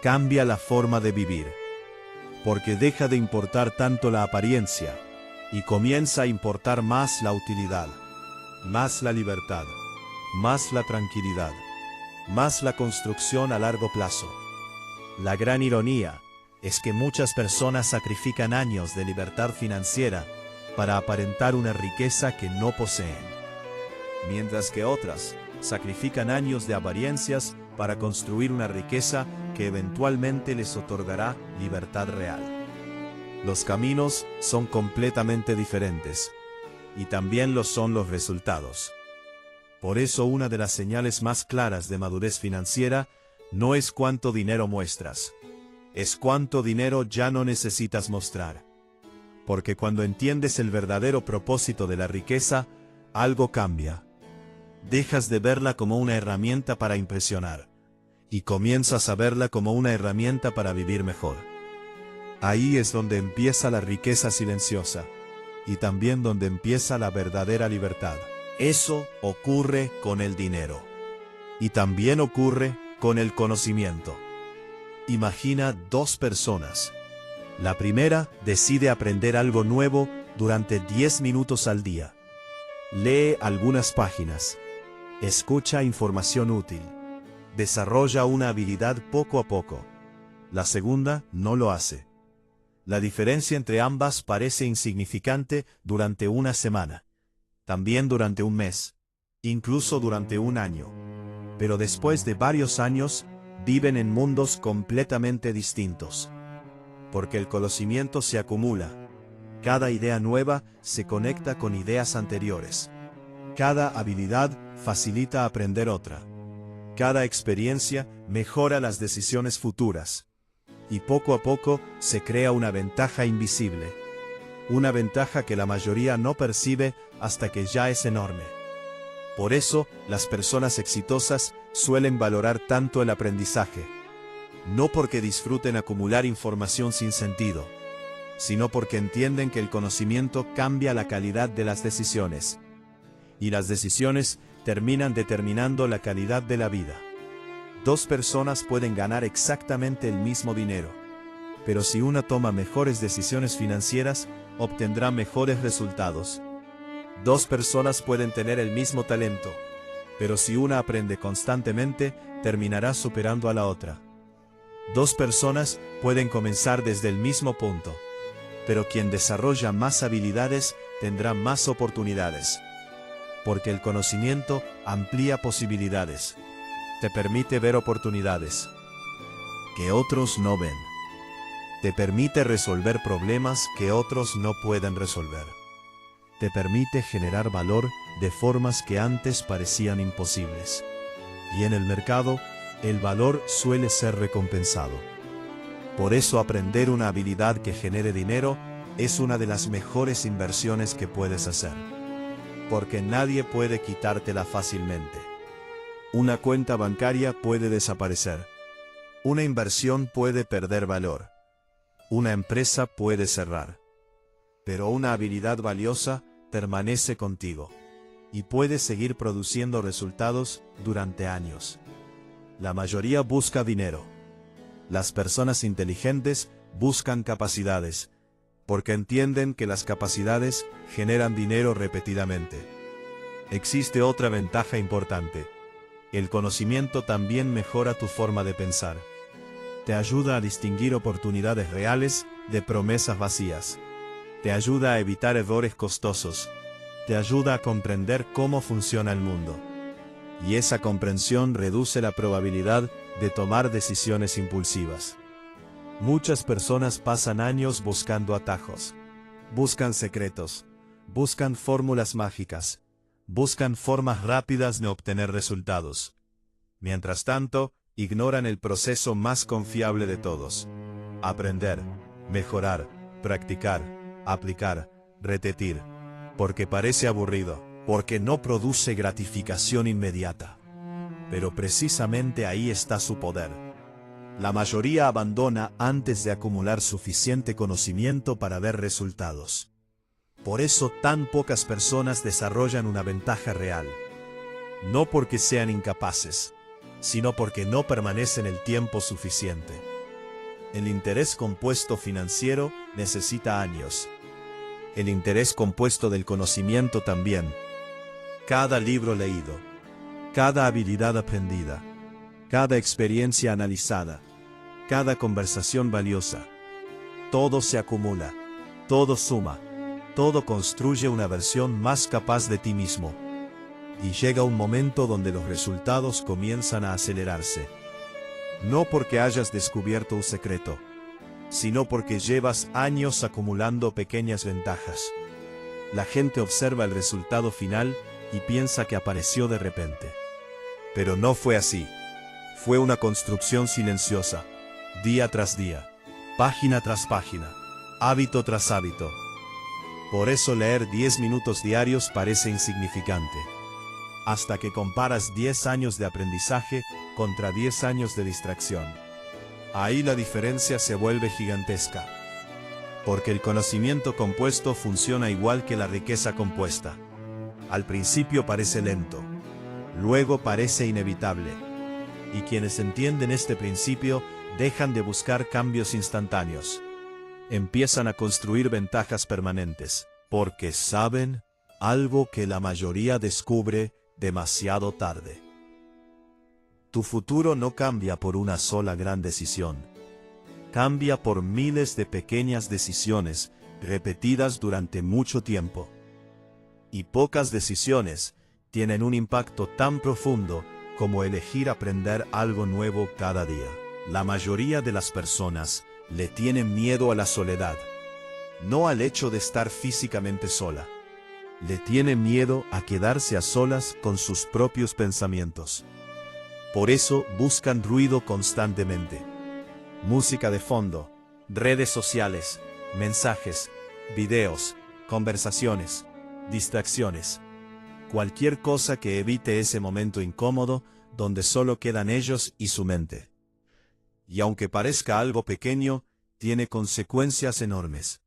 cambia la forma de vivir. Porque deja de importar tanto la apariencia y comienza a importar más la utilidad, más la libertad, más la tranquilidad, más la construcción a largo plazo. La gran ironía es que muchas personas sacrifican años de libertad financiera para aparentar una riqueza que no poseen, mientras que otras sacrifican años de apariencias para construir una riqueza que eventualmente les otorgará libertad real. Los caminos son completamente diferentes, y también lo son los resultados. Por eso una de las señales más claras de madurez financiera no es cuánto dinero muestras, es cuánto dinero ya no necesitas mostrar. Porque cuando entiendes el verdadero propósito de la riqueza, algo cambia. Dejas de verla como una herramienta para impresionar, y comienzas a verla como una herramienta para vivir mejor. Ahí es donde empieza la riqueza silenciosa, y también donde empieza la verdadera libertad. Eso ocurre con el dinero. Y también ocurre con el conocimiento. Imagina dos personas. La primera decide aprender algo nuevo durante 10 minutos al día. Lee algunas páginas. Escucha información útil. Desarrolla una habilidad poco a poco. La segunda no lo hace. La diferencia entre ambas parece insignificante durante una semana. También durante un mes. Incluso durante un año. Pero después de varios años, viven en mundos completamente distintos. Porque el conocimiento se acumula. Cada idea nueva se conecta con ideas anteriores. Cada habilidad facilita aprender otra. Cada experiencia mejora las decisiones futuras. Y poco a poco se crea una ventaja invisible. Una ventaja que la mayoría no percibe hasta que ya es enorme. Por eso, las personas exitosas suelen valorar tanto el aprendizaje. No porque disfruten acumular información sin sentido, sino porque entienden que el conocimiento cambia la calidad de las decisiones. Y las decisiones terminan determinando la calidad de la vida. Dos personas pueden ganar exactamente el mismo dinero, pero si una toma mejores decisiones financieras, obtendrá mejores resultados. Dos personas pueden tener el mismo talento, pero si una aprende constantemente, terminará superando a la otra. Dos personas pueden comenzar desde el mismo punto, pero quien desarrolla más habilidades tendrá más oportunidades. Porque el conocimiento amplía posibilidades. Te permite ver oportunidades que otros no ven. Te permite resolver problemas que otros no pueden resolver. Te permite generar valor de formas que antes parecían imposibles. Y en el mercado, el valor suele ser recompensado. Por eso aprender una habilidad que genere dinero es una de las mejores inversiones que puedes hacer. Porque nadie puede quitártela fácilmente. Una cuenta bancaria puede desaparecer. Una inversión puede perder valor. Una empresa puede cerrar. Pero una habilidad valiosa permanece contigo. Y puede seguir produciendo resultados durante años. La mayoría busca dinero. Las personas inteligentes buscan capacidades, porque entienden que las capacidades generan dinero repetidamente. Existe otra ventaja importante. El conocimiento también mejora tu forma de pensar. Te ayuda a distinguir oportunidades reales de promesas vacías. Te ayuda a evitar errores costosos. Te ayuda a comprender cómo funciona el mundo. Y esa comprensión reduce la probabilidad de tomar decisiones impulsivas. Muchas personas pasan años buscando atajos. Buscan secretos, buscan fórmulas mágicas, buscan formas rápidas de obtener resultados. Mientras tanto, ignoran el proceso más confiable de todos: aprender, mejorar, practicar, aplicar, repetir. Porque parece aburrido, porque no produce gratificación inmediata. Pero precisamente ahí está su poder. La mayoría abandona antes de acumular suficiente conocimiento para ver resultados. Por eso tan pocas personas desarrollan una ventaja real. No porque sean incapaces, sino porque no permanecen el tiempo suficiente. El interés compuesto financiero necesita años. El interés compuesto del conocimiento también. Cada libro leído, cada habilidad aprendida, cada experiencia analizada, cada conversación valiosa. Todo se acumula, todo suma, todo construye una versión más capaz de ti mismo. Y llega un momento donde los resultados comienzan a acelerarse. No porque hayas descubierto un secreto, sino porque llevas años acumulando pequeñas ventajas. La gente observa el resultado final y piensa que apareció de repente. Pero no fue así. Fue una construcción silenciosa, día tras día, página tras página, hábito tras hábito. Por eso leer 10 minutos diarios parece insignificante. Hasta que comparas 10 años de aprendizaje contra 10 años de distracción. Ahí la diferencia se vuelve gigantesca. Porque el conocimiento compuesto funciona igual que la riqueza compuesta. Al principio parece lento, luego parece inevitable. Y quienes entienden este principio dejan de buscar cambios instantáneos. Empiezan a construir ventajas permanentes, porque saben algo que la mayoría descubre demasiado tarde. Tu futuro no cambia por una sola gran decisión. Cambia por miles de pequeñas decisiones repetidas durante mucho tiempo. Y pocas decisiones tienen un impacto tan profundo como elegir aprender algo nuevo cada día. La mayoría de las personas le tienen miedo a la soledad, no al hecho de estar físicamente sola. Le tienen miedo a quedarse a solas con sus propios pensamientos. Por eso buscan ruido constantemente. Música de fondo, redes sociales, mensajes, videos, conversaciones, distracciones. Cualquier cosa que evite ese momento incómodo donde solo quedan ellos y su mente. Y aunque parezca algo pequeño, tiene consecuencias enormes.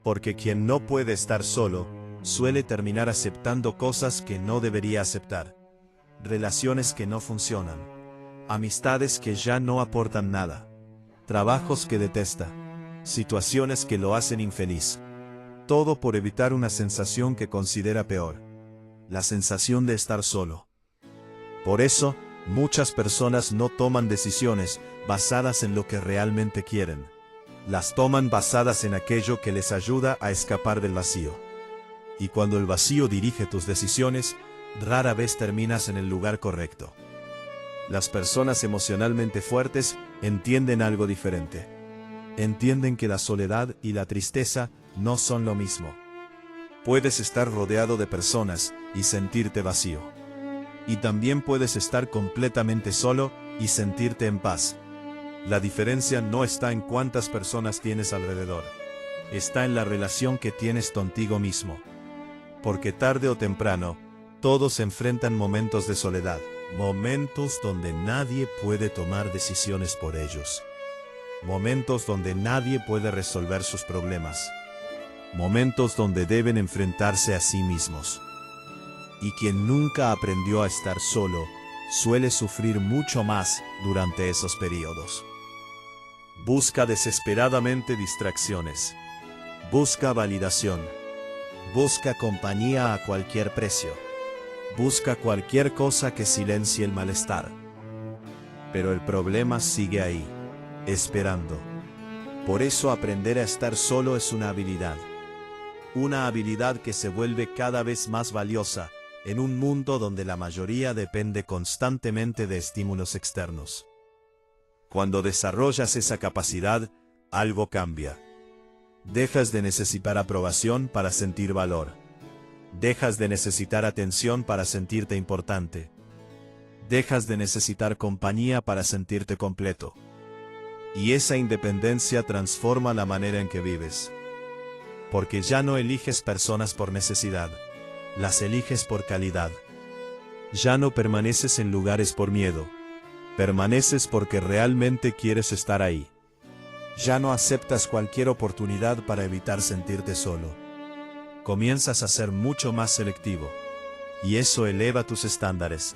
Porque quien no puede estar solo, suele terminar aceptando cosas que no debería aceptar. Relaciones que no funcionan. Amistades que ya no aportan nada. Trabajos que detesta. Situaciones que lo hacen infeliz. Todo por evitar una sensación que considera peor. La sensación de estar solo. Por eso, muchas personas no toman decisiones basadas en lo que realmente quieren. Las toman basadas en aquello que les ayuda a escapar del vacío. Y cuando el vacío dirige tus decisiones, rara vez terminas en el lugar correcto. Las personas emocionalmente fuertes entienden algo diferente. Entienden que la soledad y la tristeza no son lo mismo. Puedes estar rodeado de personas y sentirte vacío. Y también puedes estar completamente solo y sentirte en paz. La diferencia no está en cuántas personas tienes alrededor. Está en la relación que tienes contigo mismo. Porque tarde o temprano, todos enfrentan momentos de soledad. Momentos donde nadie puede tomar decisiones por ellos. Momentos donde nadie puede resolver sus problemas. Momentos donde deben enfrentarse a sí mismos. Y quien nunca aprendió a estar solo, suele sufrir mucho más durante esos periodos. Busca desesperadamente distracciones. Busca validación. Busca compañía a cualquier precio. Busca cualquier cosa que silencie el malestar. Pero el problema sigue ahí, esperando. Por eso aprender a estar solo es una habilidad. Una habilidad que se vuelve cada vez más valiosa en un mundo donde la mayoría depende constantemente de estímulos externos. Cuando desarrollas esa capacidad, algo cambia. Dejas de necesitar aprobación para sentir valor. Dejas de necesitar atención para sentirte importante. Dejas de necesitar compañía para sentirte completo. Y esa independencia transforma la manera en que vives. Porque ya no eliges personas por necesidad, las eliges por calidad. Ya no permaneces en lugares por miedo, permaneces porque realmente quieres estar ahí. Ya no aceptas cualquier oportunidad para evitar sentirte solo. Comienzas a ser mucho más selectivo. Y eso eleva tus estándares.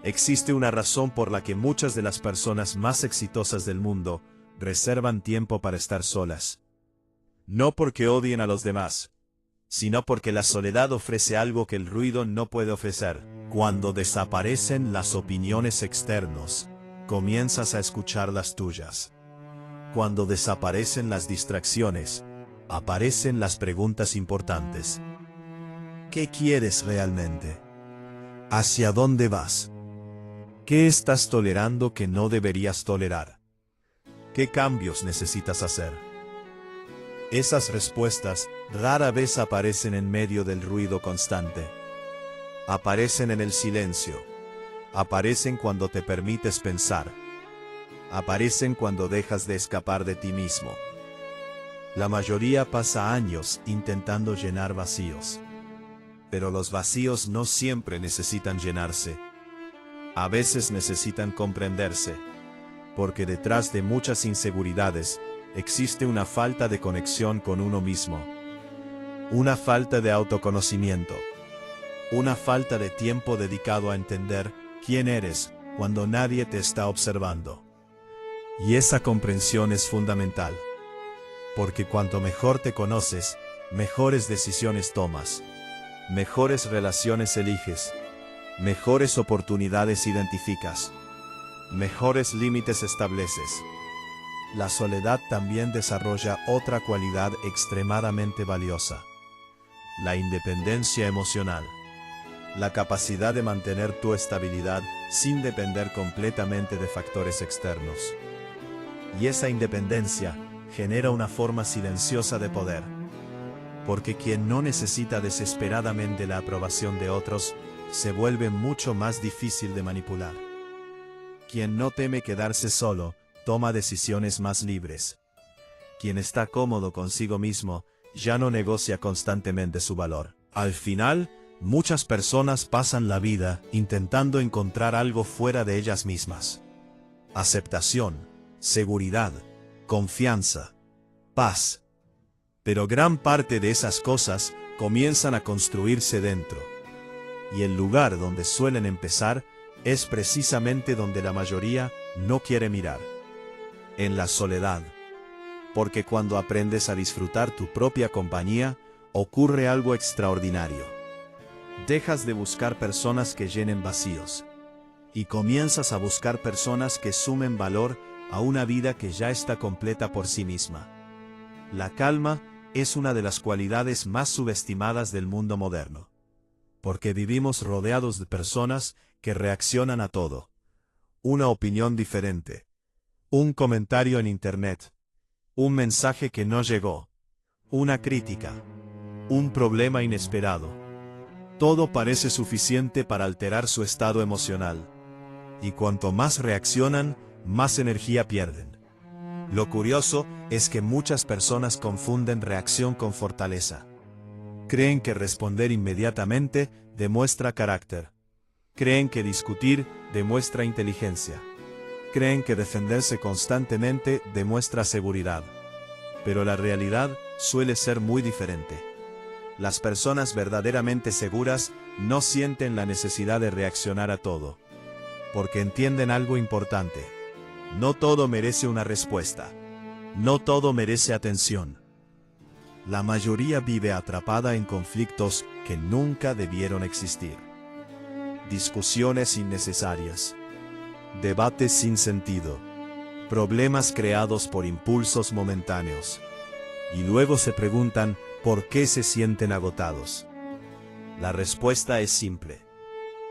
Existe una razón por la que muchas de las personas más exitosas del mundo reservan tiempo para estar solas. No porque odien a los demás, sino porque la soledad ofrece algo que el ruido no puede ofrecer. Cuando desaparecen las opiniones externas, comienzas a escuchar las tuyas. Cuando desaparecen las distracciones, aparecen las preguntas importantes. ¿Qué quieres realmente? ¿Hacia dónde vas? ¿Qué estás tolerando que no deberías tolerar? ¿Qué cambios necesitas hacer? Esas respuestas rara vez aparecen en medio del ruido constante. Aparecen en el silencio. Aparecen cuando te permites pensar. Aparecen cuando dejas de escapar de ti mismo. La mayoría pasa años intentando llenar vacíos. Pero los vacíos no siempre necesitan llenarse. A veces necesitan comprenderse. Porque detrás de muchas inseguridades, existe una falta de conexión con uno mismo. Una falta de autoconocimiento. Una falta de tiempo dedicado a entender quién eres cuando nadie te está observando. Y esa comprensión es fundamental. Porque cuanto mejor te conoces, mejores decisiones tomas. Mejores relaciones eliges. Mejores oportunidades identificas. Mejores límites estableces. La soledad también desarrolla otra cualidad extremadamente valiosa: la independencia emocional. La capacidad de mantener tu estabilidad sin depender completamente de factores externos. Y esa independencia genera una forma silenciosa de poder. Porque quien no necesita desesperadamente la aprobación de otros, se vuelve mucho más difícil de manipular. Quien no teme quedarse solo, toma decisiones más libres. Quien está cómodo consigo mismo, ya no negocia constantemente su valor. Al final, muchas personas pasan la vida intentando encontrar algo fuera de ellas mismas. Aceptación, seguridad, confianza, paz. Pero gran parte de esas cosas comienzan a construirse dentro. Y el lugar donde suelen empezar es precisamente donde la mayoría no quiere mirar. En la soledad. Porque cuando aprendes a disfrutar tu propia compañía, ocurre algo extraordinario. Dejas de buscar personas que llenen vacíos. Y comienzas a buscar personas que sumen valor a una vida que ya está completa por sí misma. La calma es una de las cualidades más subestimadas del mundo moderno. Porque vivimos rodeados de personas que reaccionan a todo. Una opinión diferente. Un comentario en internet. Un mensaje que no llegó. Una crítica. Un problema inesperado. Todo parece suficiente para alterar su estado emocional. Y cuanto más reaccionan, más energía pierden. Lo curioso es que muchas personas confunden reacción con fortaleza. Creen que responder inmediatamente demuestra carácter. Creen que discutir demuestra inteligencia. Creen que defenderse constantemente demuestra seguridad. Pero la realidad suele ser muy diferente. Las personas verdaderamente seguras no sienten la necesidad de reaccionar a todo. Porque entienden algo importante. No todo merece una respuesta. No todo merece atención. La mayoría vive atrapada en conflictos que nunca debieron existir. Discusiones innecesarias. Debates sin sentido. Problemas creados por impulsos momentáneos. Y luego se preguntan por qué se sienten agotados. La respuesta es simple.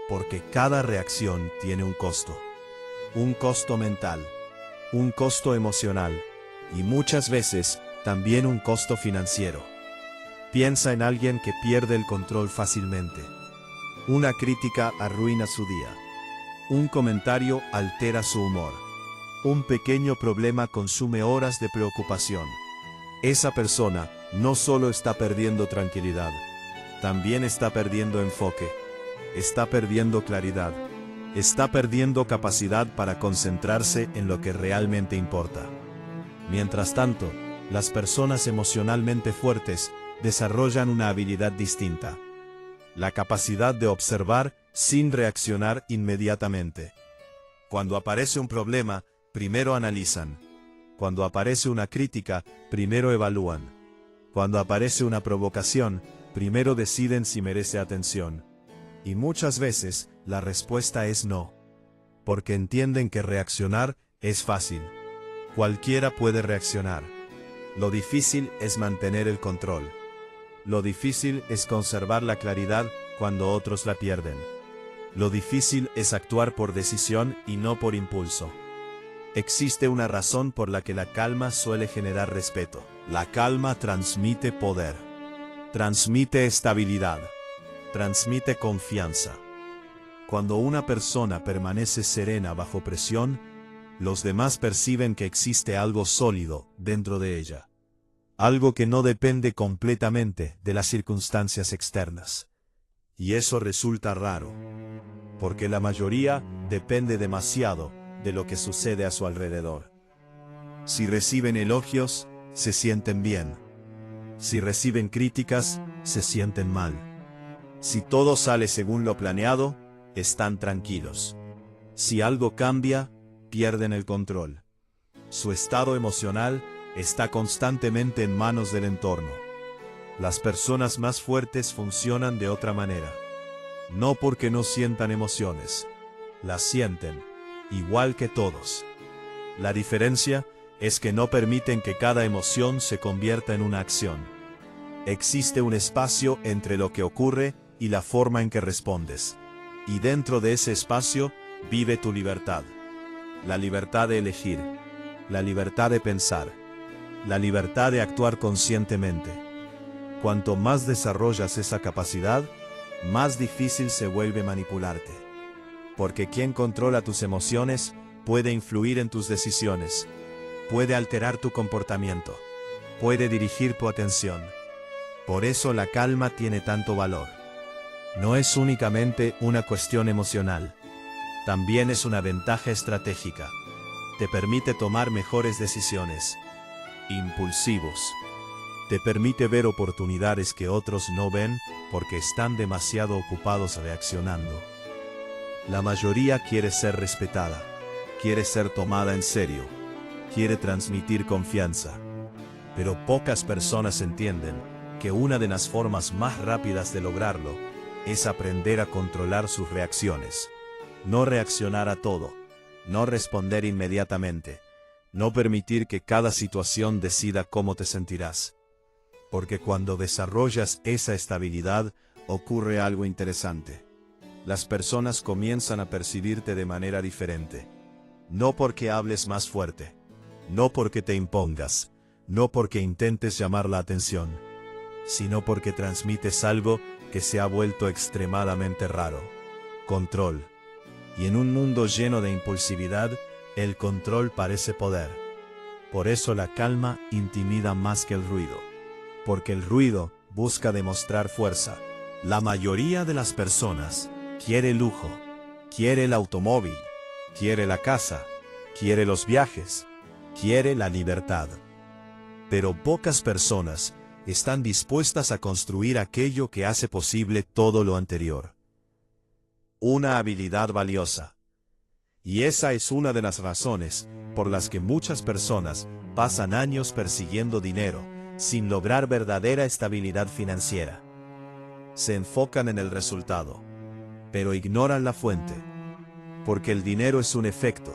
Porque cada reacción tiene un costo. Un costo mental. Un costo emocional. Y muchas veces, también un costo financiero. Piensa en alguien que pierde el control fácilmente. Una crítica arruina su día. Un comentario altera su humor. Un pequeño problema consume horas de preocupación. Esa persona no solo está perdiendo tranquilidad, también está perdiendo enfoque, está perdiendo claridad, está perdiendo capacidad para concentrarse en lo que realmente importa. Mientras tanto, las personas emocionalmente fuertes desarrollan una habilidad distinta: la capacidad de observar sin reaccionar inmediatamente. Cuando aparece un problema, primero analizan. Cuando aparece una crítica, primero evalúan. Cuando aparece una provocación, primero deciden si merece atención. Y muchas veces, la respuesta es no. Porque entienden que reaccionar es fácil. Cualquiera puede reaccionar. Lo difícil es mantener el control. Lo difícil es conservar la claridad cuando otros la pierden. Lo difícil es actuar por decisión y no por impulso. Existe una razón por la que la calma suele generar respeto. La calma transmite poder. Transmite estabilidad. Transmite confianza. Cuando una persona permanece serena bajo presión, los demás perciben que existe algo sólido dentro de ella. Algo que no depende completamente de las circunstancias externas. Y eso resulta raro, porque la mayoría depende demasiado de lo que sucede a su alrededor. Si reciben elogios, se sienten bien. Si reciben críticas, se sienten mal. Si todo sale según lo planeado, están tranquilos. Si algo cambia, pierden el control. Su estado emocional está constantemente en manos del entorno. Las personas más fuertes funcionan de otra manera. No porque no sientan emociones. Las sienten, igual que todos. La diferencia es que no permiten que cada emoción se convierta en una acción. Existe un espacio entre lo que ocurre y la forma en que respondes. Y dentro de ese espacio vive tu libertad. La libertad de elegir. La libertad de pensar. La libertad de actuar conscientemente. Cuanto más desarrollas esa capacidad, más difícil se vuelve manipularte. Porque quien controla tus emociones puede influir en tus decisiones, puede alterar tu comportamiento, puede dirigir tu atención. Por eso la calma tiene tanto valor. No es únicamente una cuestión emocional, también es una ventaja estratégica. Te permite tomar mejores decisiones. Impulsivos. Te permite ver oportunidades que otros no ven porque están demasiado ocupados reaccionando. La mayoría quiere ser respetada, quiere ser tomada en serio, quiere transmitir confianza. Pero pocas personas entienden que una de las formas más rápidas de lograrlo es aprender a controlar sus reacciones. No reaccionar a todo, no responder inmediatamente, no permitir que cada situación decida cómo te sentirás. Porque cuando desarrollas esa estabilidad, ocurre algo interesante. Las personas comienzan a percibirte de manera diferente. No porque hables más fuerte, no porque te impongas, no porque intentes llamar la atención, sino porque transmites algo que se ha vuelto extremadamente raro: control. Y en un mundo lleno de impulsividad, el control parece poder. Por eso la calma intimida más que el ruido. Porque el ruido busca demostrar fuerza. La mayoría de las personas quiere lujo, quiere el automóvil, quiere la casa, quiere los viajes, quiere la libertad. Pero pocas personas están dispuestas a construir aquello que hace posible todo lo anterior. Una habilidad valiosa. Y esa es una de las razones por las que muchas personas pasan años persiguiendo dinero, sin lograr verdadera estabilidad financiera. Se enfocan en el resultado, pero ignoran la fuente. Porque el dinero es un efecto,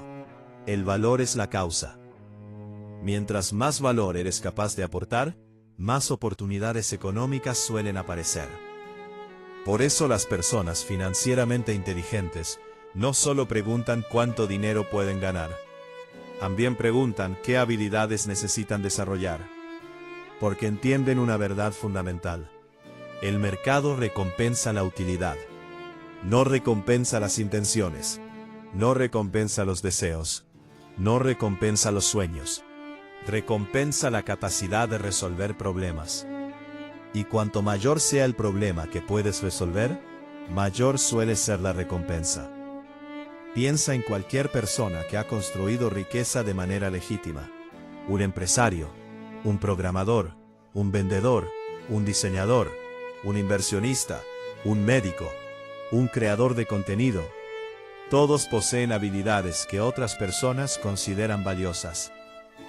el valor es la causa. Mientras más valor eres capaz de aportar, más oportunidades económicas suelen aparecer. Por eso las personas financieramente inteligentes no solo preguntan cuánto dinero pueden ganar, también preguntan qué habilidades necesitan desarrollar. porque entienden una verdad fundamental. El mercado recompensa la utilidad. No recompensa las intenciones. No recompensa los deseos. No recompensa los sueños. Recompensa la capacidad de resolver problemas. Y cuanto mayor sea el problema que puedes resolver, mayor suele ser la recompensa. Piensa en cualquier persona que ha construido riqueza de manera legítima. Un empresario, un programador, un vendedor, un diseñador, un inversionista, un médico, un creador de contenido. Todos poseen habilidades que otras personas consideran valiosas.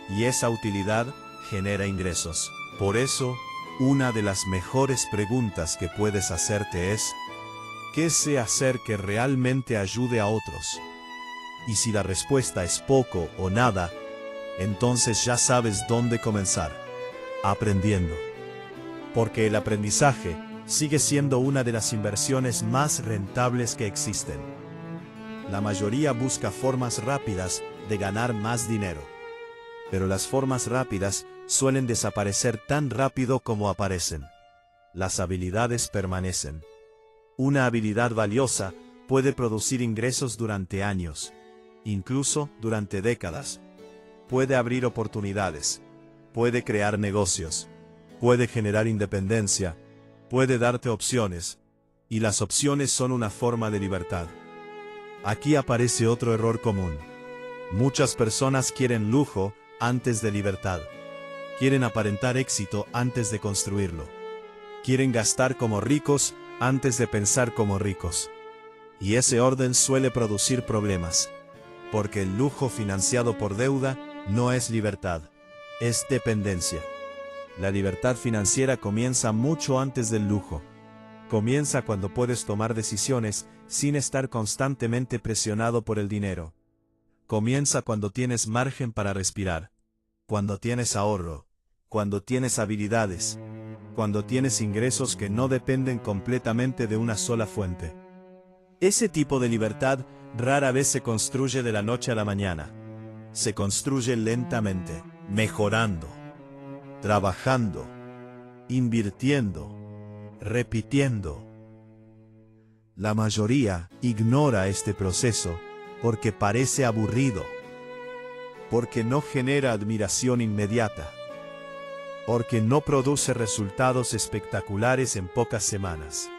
Y esa utilidad genera ingresos. Por eso, una de las mejores preguntas que puedes hacerte es: ¿qué sé hacer que realmente ayude a otros? Y si la respuesta es poco o nada, entonces ya sabes dónde comenzar. Aprendiendo. Porque el aprendizaje sigue siendo una de las inversiones más rentables que existen. La mayoría busca formas rápidas de ganar más dinero. Pero las formas rápidas suelen desaparecer tan rápido como aparecen. Las habilidades permanecen. Una habilidad valiosa puede producir ingresos durante años, incluso durante décadas. Puede abrir oportunidades, puede crear negocios, puede generar independencia, puede darte opciones, y las opciones son una forma de libertad. Aquí aparece otro error común. Muchas personas quieren lujo antes de libertad. Quieren aparentar éxito antes de construirlo. Quieren gastar como ricos antes de pensar como ricos. Y ese orden suele producir problemas, porque el lujo financiado por deuda no es libertad, es dependencia. La libertad financiera comienza mucho antes del lujo. Comienza cuando puedes tomar decisiones sin estar constantemente presionado por el dinero. Comienza cuando tienes margen para respirar, cuando tienes ahorro, cuando tienes habilidades, cuando tienes ingresos que no dependen completamente de una sola fuente. Ese tipo de libertad rara vez se construye de la noche a la mañana. Se construye lentamente, mejorando, trabajando, invirtiendo, repitiendo. La mayoría ignora este proceso porque parece aburrido, porque no genera admiración inmediata, porque no produce resultados espectaculares en pocas semanas.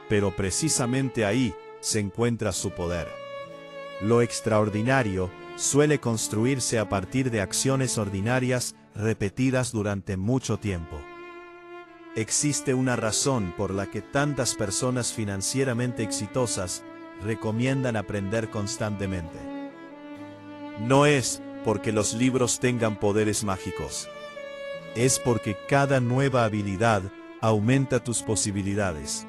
Pero precisamente ahí se encuentra su poder. Lo extraordinario suele construirse a partir de acciones ordinarias repetidas durante mucho tiempo. Existe una razón por la que tantas personas financieramente exitosas recomiendan aprender constantemente. No es porque los libros tengan poderes mágicos. Es porque cada nueva habilidad aumenta tus posibilidades.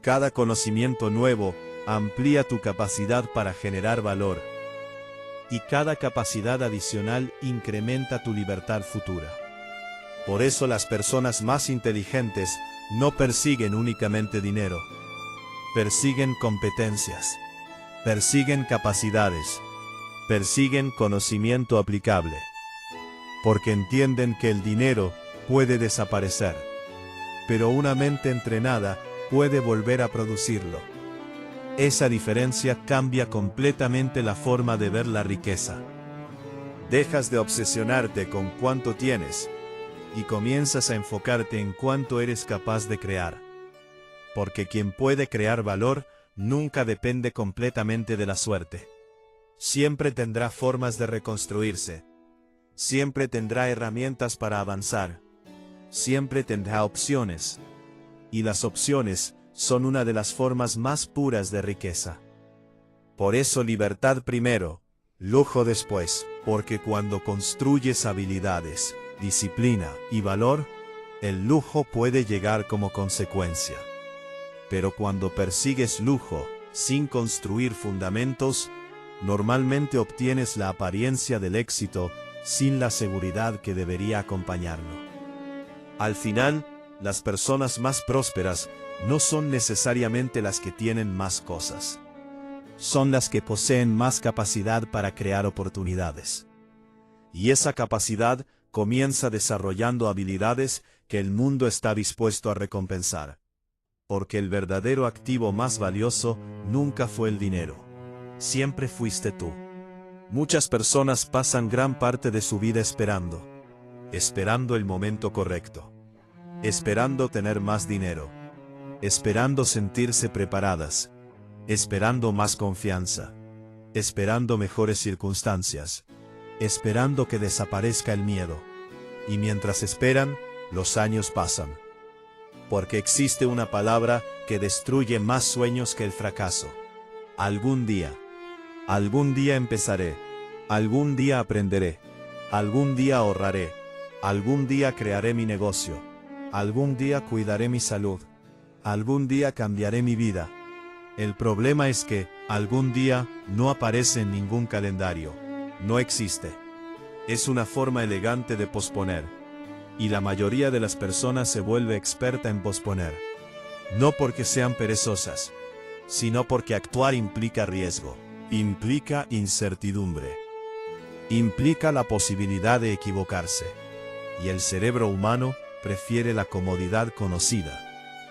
Cada conocimiento nuevo amplía tu capacidad para generar valor. Y cada capacidad adicional incrementa tu libertad futura. Por eso las personas más inteligentes no persiguen únicamente dinero. Persiguen competencias. Persiguen capacidades. Persiguen conocimiento aplicable. Porque entienden que el dinero puede desaparecer. Pero una mente entrenada puede volver a producirlo. Esa diferencia cambia completamente la forma de ver la riqueza. Dejas de obsesionarte con cuánto tienes y comienzas a enfocarte en cuánto eres capaz de crear. Porque quien puede crear valor nunca depende completamente de la suerte. Siempre tendrá formas de reconstruirse. Siempre tendrá herramientas para avanzar. Siempre tendrá opciones. Y las opciones son una de las formas más puras de riqueza. Por eso libertad primero, lujo después, porque cuando construyes habilidades, disciplina y valor, el lujo puede llegar como consecuencia. Pero cuando persigues lujo, sin construir fundamentos, normalmente obtienes la apariencia del éxito sin la seguridad que debería acompañarlo. Al final, las personas más prósperas no son necesariamente las que tienen más cosas. Son las que poseen más capacidad para crear oportunidades. Y esa capacidad comienza desarrollando habilidades que el mundo está dispuesto a recompensar. Porque el verdadero activo más valioso nunca fue el dinero. Siempre fuiste tú. Muchas personas pasan gran parte de su vida esperando el momento correcto, esperando tener más dinero, esperando sentirse preparadas, esperando más confianza, esperando mejores circunstancias, esperando que desaparezca el miedo. Y mientras esperan, los años pasan. Porque existe una palabra que destruye más sueños que el fracaso. Algún día empezaré, algún día aprenderé, algún día ahorraré, algún día crearé mi negocio, algún día cuidaré mi salud, algún día cambiaré mi vida. El problema es que, algún día, no aparece en ningún calendario. No existe. Es una forma elegante de posponer. Y la mayoría de las personas se vuelve experta en posponer. No porque sean perezosas, sino porque actuar implica riesgo, implica incertidumbre, implica la posibilidad de equivocarse. Y el cerebro humano prefiere la comodidad conocida,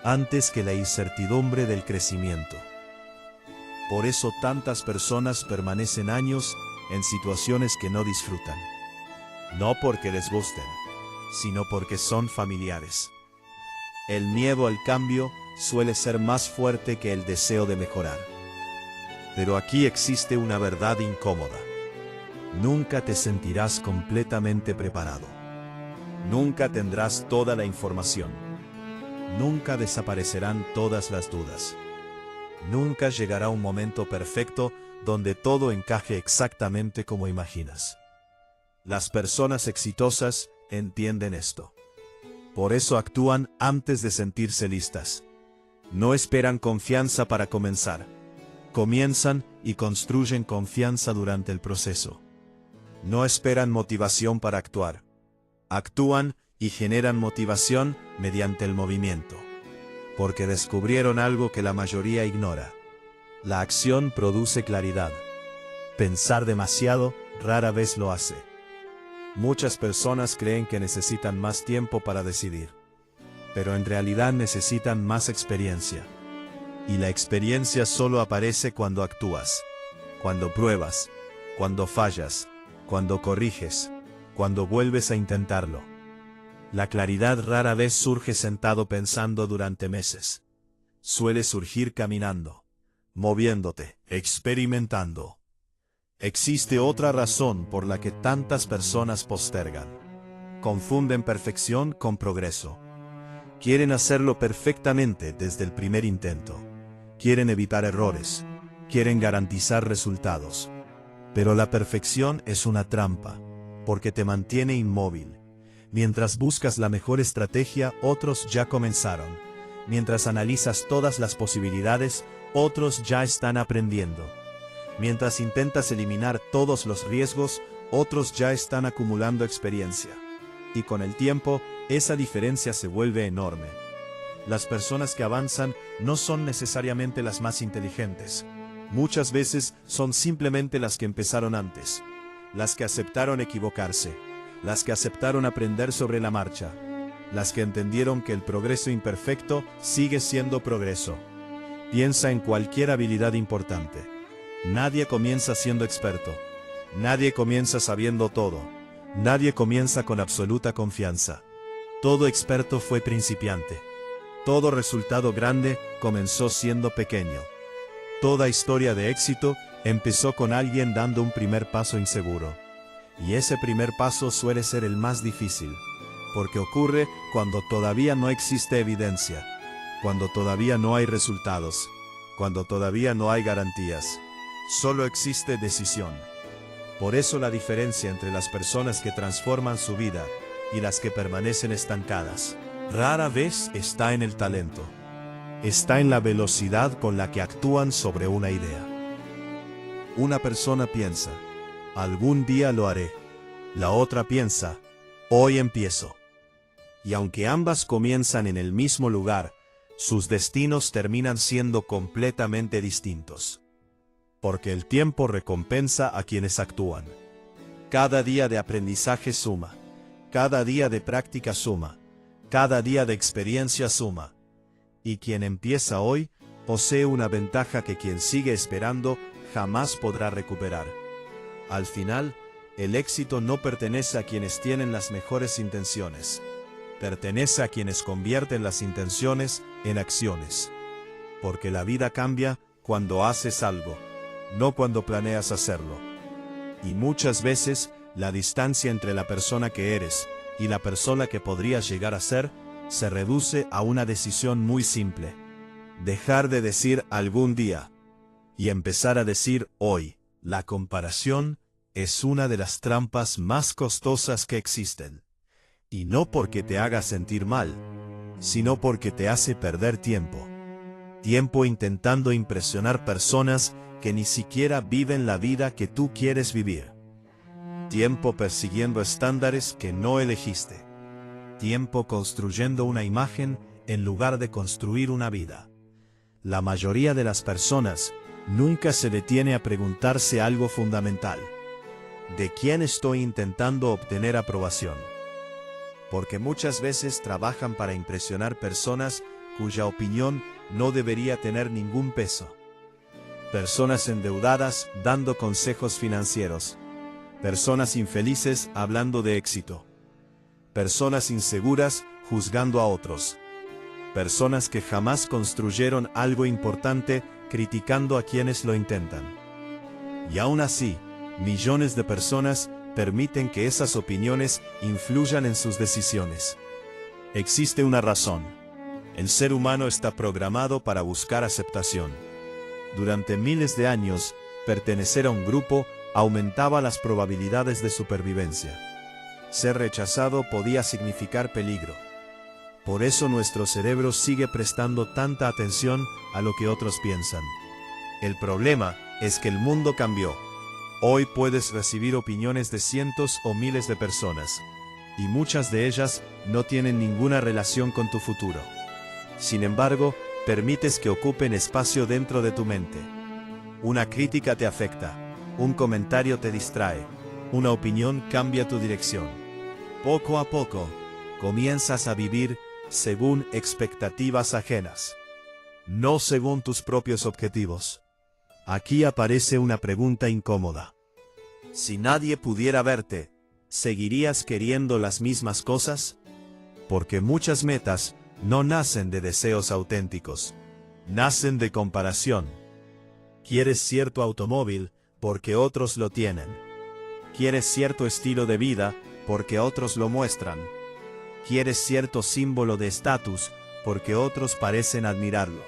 antes que la incertidumbre del crecimiento. Por eso tantas personas permanecen años en situaciones que no disfrutan. No porque les gusten, sino porque son familiares. El miedo al cambio suele ser más fuerte que el deseo de mejorar. Pero aquí existe una verdad incómoda. Nunca te sentirás completamente preparado. Nunca tendrás toda la información. Nunca desaparecerán todas las dudas. Nunca llegará un momento perfecto donde todo encaje exactamente como imaginas. Las personas exitosas entienden esto. Por eso actúan antes de sentirse listas. No esperan confianza para comenzar. Comienzan y construyen confianza durante el proceso. No esperan motivación para actuar. Actúan y generan motivación mediante el movimiento. Porque descubrieron algo que la mayoría ignora. La acción produce claridad. Pensar demasiado rara vez lo hace. Muchas personas creen que necesitan más tiempo para decidir. Pero en realidad necesitan más experiencia. Y la experiencia solo aparece cuando actúas, cuando pruebas, cuando fallas, cuando corriges, cuando vuelves a intentarlo. La claridad rara vez surge sentado pensando durante meses. Suele surgir caminando, moviéndote, experimentando. Existe otra razón por la que tantas personas postergan. Confunden perfección con progreso. Quieren hacerlo perfectamente desde el primer intento. Quieren evitar errores. Quieren garantizar resultados. Pero la perfección es una trampa, porque te mantiene inmóvil. Mientras buscas la mejor estrategia, otros ya comenzaron. Mientras analizas todas las posibilidades, otros ya están aprendiendo. Mientras intentas eliminar todos los riesgos, otros ya están acumulando experiencia. Y con el tiempo, esa diferencia se vuelve enorme. Las personas que avanzan no son necesariamente las más inteligentes. Muchas veces son simplemente las que empezaron antes. Las que aceptaron equivocarse. Las que aceptaron aprender sobre la marcha. Las que entendieron que el progreso imperfecto sigue siendo progreso. Piensa en cualquier habilidad importante. Nadie comienza siendo experto. Nadie comienza sabiendo todo. Nadie comienza con absoluta confianza. Todo experto fue principiante. Todo resultado grande comenzó siendo pequeño. Toda historia de éxito empezó con alguien dando un primer paso inseguro. Y ese primer paso suele ser el más difícil, porque ocurre cuando todavía no existe evidencia, cuando todavía no hay resultados, cuando todavía no hay garantías. Solo existe decisión. Por eso la diferencia entre las personas que transforman su vida y las que permanecen estancadas rara vez está en el talento. Está en la velocidad con la que actúan sobre una idea. Una persona piensa, algún día lo haré. La otra piensa, hoy empiezo. Y aunque ambas comienzan en el mismo lugar, sus destinos terminan siendo completamente distintos. Porque el tiempo recompensa a quienes actúan. Cada día de aprendizaje suma. Cada día de práctica suma. Cada día de experiencia suma. Y quien empieza hoy, posee una ventaja que quien sigue esperando jamás podrá recuperar. Al final, el éxito no pertenece a quienes tienen las mejores intenciones. Pertenece a quienes convierten las intenciones en acciones. Porque la vida cambia cuando haces algo, no cuando planeas hacerlo. Y muchas veces, la distancia entre la persona que eres y la persona que podrías llegar a ser, se reduce a una decisión muy simple. Dejar de decir algún día y empezar a decir hoy. La comparación es una de las trampas más costosas que existen. Y no porque te haga sentir mal, sino porque te hace perder tiempo. Tiempo intentando impresionar personas que ni siquiera viven la vida que tú quieres vivir. Tiempo persiguiendo estándares que no elegiste. Tiempo construyendo una imagen en lugar de construir una vida. La mayoría de las personas nunca se detiene a preguntarse algo fundamental. ¿De quién estoy intentando obtener aprobación? Porque muchas veces trabajan para impresionar personas cuya opinión no debería tener ningún peso. Personas endeudadas dando consejos financieros. Personas infelices hablando de éxito. Personas inseguras juzgando a otros. Personas que jamás construyeron algo importante criticando a quienes lo intentan. Y aún así, millones de personas permiten que esas opiniones influyan en sus decisiones. Existe una razón. El ser humano está programado para buscar aceptación. Durante miles de años, pertenecer a un grupo aumentaba las probabilidades de supervivencia. Ser rechazado podía significar peligro. Por eso nuestro cerebro sigue prestando tanta atención a lo que otros piensan. El problema es que el mundo cambió. Hoy puedes recibir opiniones de cientos o miles de personas, y muchas de ellas no tienen ninguna relación con tu futuro. Sin embargo, permites que ocupen espacio dentro de tu mente. Una crítica te afecta, un comentario te distrae, una opinión cambia tu dirección. Poco a poco, comienzas a vivir según expectativas ajenas, no según tus propios objetivos. Aquí aparece una pregunta incómoda. Si nadie pudiera verte, ¿seguirías queriendo las mismas cosas? Porque muchas metas no nacen de deseos auténticos, nacen de comparación. Quieres cierto automóvil porque otros lo tienen. Quieres cierto estilo de vida porque otros lo muestran. Quieres cierto símbolo de estatus porque otros parecen admirarlo.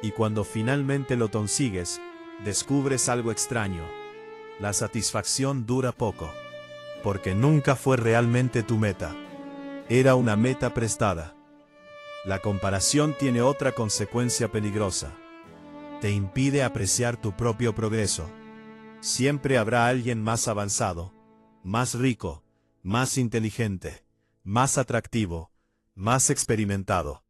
Y cuando finalmente lo consigues, descubres algo extraño. La satisfacción dura poco, porque nunca fue realmente tu meta. Era una meta prestada. La comparación tiene otra consecuencia peligrosa. Te impide apreciar tu propio progreso. Siempre habrá alguien más avanzado, más rico, más inteligente, más atractivo, más experimentado.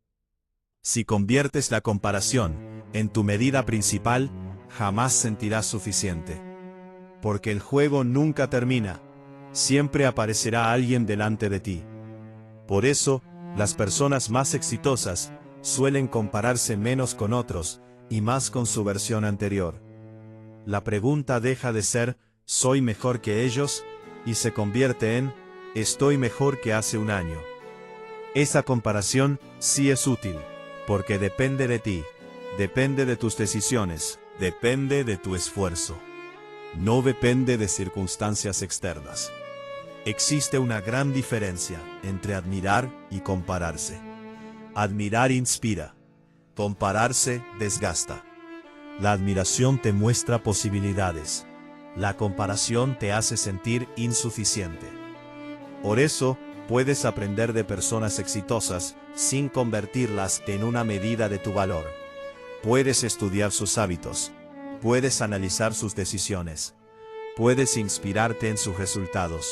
Si conviertes la comparación en tu medida principal, jamás sentirás suficiente. Porque el juego nunca termina, siempre aparecerá alguien delante de ti. Por eso, las personas más exitosas suelen compararse menos con otros y más con su versión anterior. La pregunta deja de ser, ¿soy mejor que ellos?, y se convierte en, ¿estoy mejor que hace un año? Esa comparación sí es útil, porque depende de ti, depende de tus decisiones, depende de tu esfuerzo. No depende de circunstancias externas. Existe una gran diferencia entre admirar y compararse. Admirar inspira, compararse desgasta. La admiración te muestra posibilidades. La comparación te hace sentir insuficiente. Por eso, puedes aprender de personas exitosas sin convertirlas en una medida de tu valor. Puedes estudiar sus hábitos. Puedes analizar sus decisiones. Puedes inspirarte en sus resultados.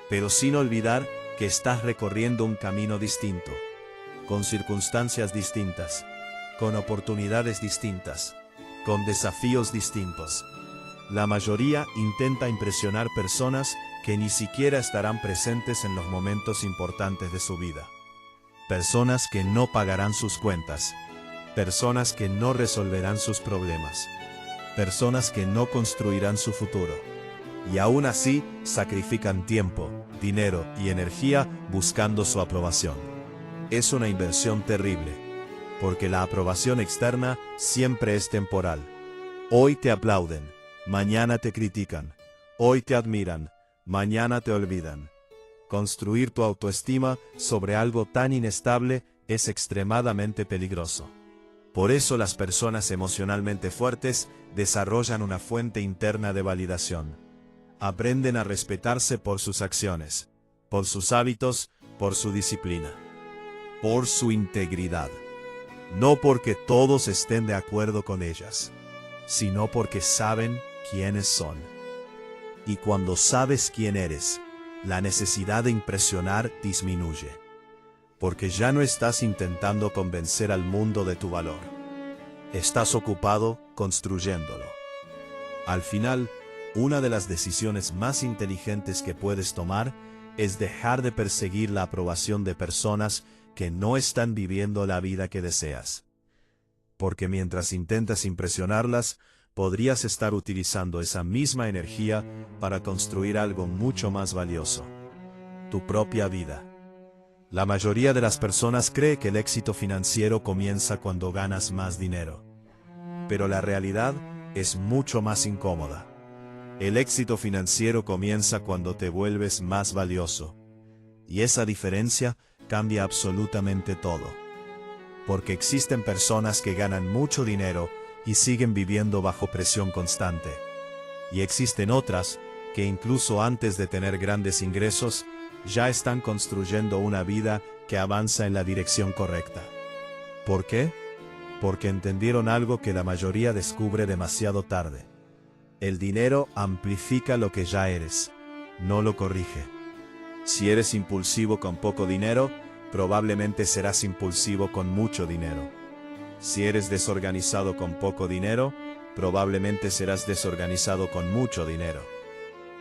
Pero sin olvidar que estás recorriendo un camino distinto, con circunstancias distintas, con oportunidades distintas, con desafíos distintos. La mayoría intenta impresionar personas que ni siquiera estarán presentes en los momentos importantes de su vida. Personas que no pagarán sus cuentas. Personas que no resolverán sus problemas. Personas que no construirán su futuro. Y aún así, sacrifican tiempo, dinero y energía buscando su aprobación. Es una inversión terrible, porque la aprobación externa siempre es temporal. Hoy te aplauden, mañana te critican. Hoy te admiran, mañana te olvidan. Construir tu autoestima sobre algo tan inestable es extremadamente peligroso. Por eso las personas emocionalmente fuertes desarrollan una fuente interna de validación. Aprenden a respetarse por sus acciones, por sus hábitos, por su disciplina, por su integridad. No porque todos estén de acuerdo con ellas, sino porque saben quiénes son. Y cuando sabes quién eres, la necesidad de impresionar disminuye, porque ya no estás intentando convencer al mundo de tu valor. Estás ocupado construyéndolo. Al final, una de las decisiones más inteligentes que puedes tomar es dejar de perseguir la aprobación de personas que no están viviendo la vida que deseas. Porque mientras intentas impresionarlas, podrías estar utilizando esa misma energía para construir algo mucho más valioso: tu propia vida. La mayoría de las personas cree que el éxito financiero comienza cuando ganas más dinero. Pero la realidad es mucho más incómoda. El éxito financiero comienza cuando te vuelves más valioso. Y esa diferencia cambia absolutamente todo. Porque existen personas que ganan mucho dinero y siguen viviendo bajo presión constante. Y existen otras que incluso antes de tener grandes ingresos, ya están construyendo una vida que avanza en la dirección correcta. ¿Por qué? Porque entendieron algo que la mayoría descubre demasiado tarde. El dinero amplifica lo que ya eres, no lo corrige. Si eres impulsivo con poco dinero, probablemente serás impulsivo con mucho dinero. Si eres desorganizado con poco dinero, probablemente serás desorganizado con mucho dinero.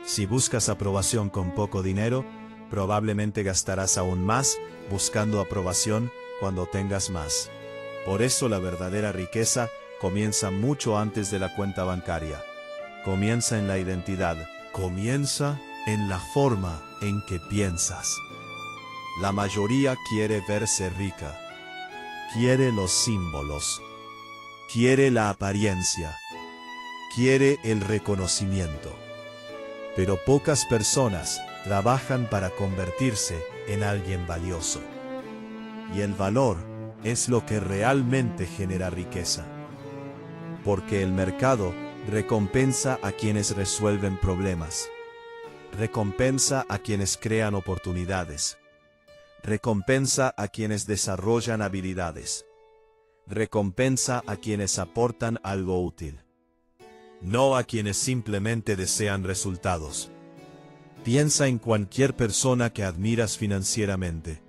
Si buscas aprobación con poco dinero, probablemente gastarás aún más buscando aprobación cuando tengas más. Por eso la verdadera riqueza comienza mucho antes de la cuenta bancaria. Comienza en la identidad, comienza en la forma en que piensas. La mayoría quiere verse rica. Quiere los símbolos. Quiere la apariencia. Quiere el reconocimiento. Pero pocas personas trabajan para convertirse en alguien valioso. Y el valor es lo que realmente genera riqueza. Porque el mercado recompensa a quienes resuelven problemas. Recompensa a quienes crean oportunidades. Recompensa a quienes desarrollan habilidades. Recompensa a quienes aportan algo útil. No a quienes simplemente desean resultados. Piensa en cualquier persona que admiras financieramente.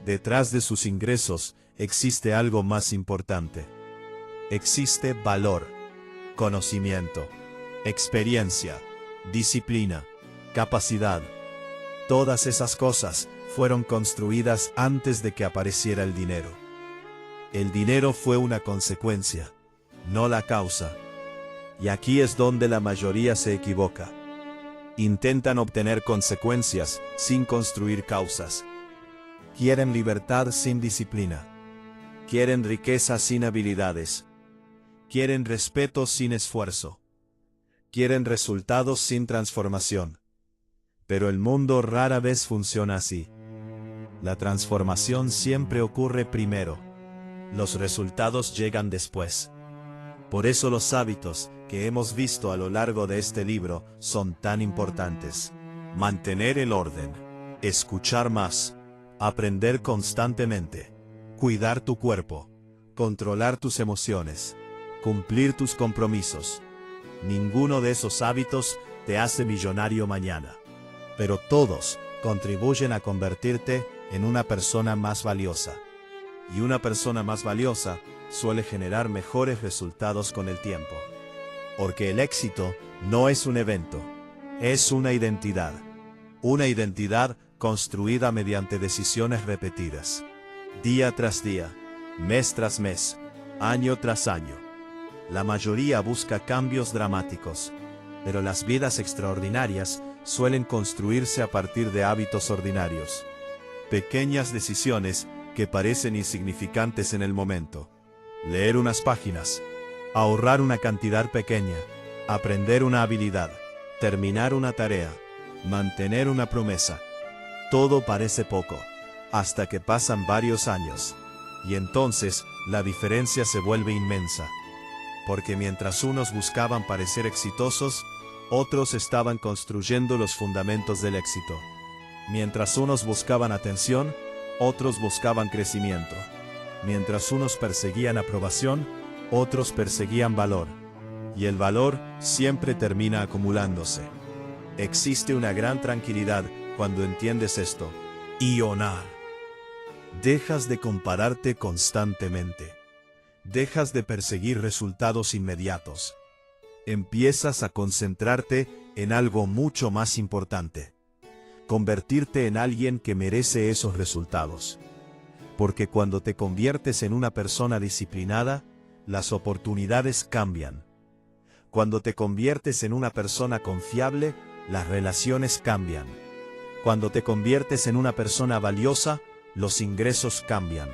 Detrás de sus ingresos existe algo más importante. Existe valor, conocimiento, experiencia, disciplina, capacidad. Todas esas cosas fueron construidas antes de que apareciera el dinero. El dinero fue una consecuencia, no la causa. Y aquí es donde la mayoría se equivoca. Intentan obtener consecuencias sin construir causas. Quieren libertad sin disciplina. Quieren riqueza sin habilidades. Quieren respeto sin esfuerzo. Quieren resultados sin transformación. Pero el mundo rara vez funciona así. La transformación siempre ocurre primero. Los resultados llegan después. Por eso los hábitos que hemos visto a lo largo de este libro son tan importantes. Mantener el orden, escuchar más, aprender constantemente, cuidar tu cuerpo, controlar tus emociones, cumplir tus compromisos. Ninguno de esos hábitos te hace millonario mañana, pero todos contribuyen a convertirte en una persona más valiosa. Y una persona más valiosa suele generar mejores resultados con el tiempo. Porque el éxito no es un evento, es una identidad. Una identidad construida mediante decisiones repetidas. Día tras día, mes tras mes, año tras año. La mayoría busca cambios dramáticos, pero las vidas extraordinarias suelen construirse a partir de hábitos ordinarios. Pequeñas decisiones que parecen insignificantes en el momento. Leer unas páginas, ahorrar una cantidad pequeña, aprender una habilidad, terminar una tarea, mantener una promesa. Todo parece poco, hasta que pasan varios años, y entonces la diferencia se vuelve inmensa. Porque mientras unos buscaban parecer exitosos, otros estaban construyendo los fundamentos del éxito. Mientras unos buscaban atención, otros buscaban crecimiento. Mientras unos perseguían aprobación, otros perseguían valor. Y el valor siempre termina acumulándose. Existe una gran tranquilidad cuando entiendes esto. Ionar. Dejas de compararte constantemente. Dejas de perseguir resultados inmediatos. Empiezas a concentrarte en algo mucho más importante. Convertirte en alguien que merece esos resultados. Porque cuando te conviertes en una persona disciplinada, las oportunidades cambian. Cuando te conviertes en una persona confiable, las relaciones cambian. Cuando te conviertes en una persona valiosa, los ingresos cambian.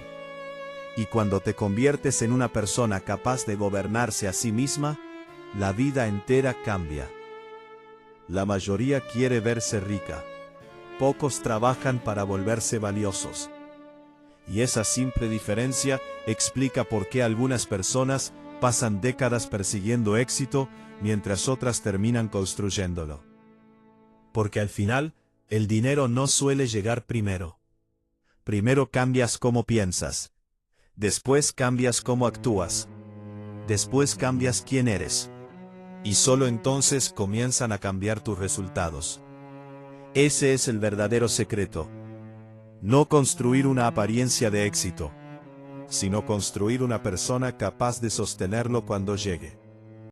Y cuando te conviertes en una persona capaz de gobernarse a sí misma, la vida entera cambia. La mayoría quiere verse rica. Pocos trabajan para volverse valiosos. Y esa simple diferencia explica por qué algunas personas pasan décadas persiguiendo éxito, mientras otras terminan construyéndolo. Porque al final, el dinero no suele llegar primero. Primero cambias cómo piensas. Después cambias cómo actúas. Después cambias quién eres. Y solo entonces comienzan a cambiar tus resultados. Ese es el verdadero secreto. No construir una apariencia de éxito, sino construir una persona capaz de sostenerlo cuando llegue.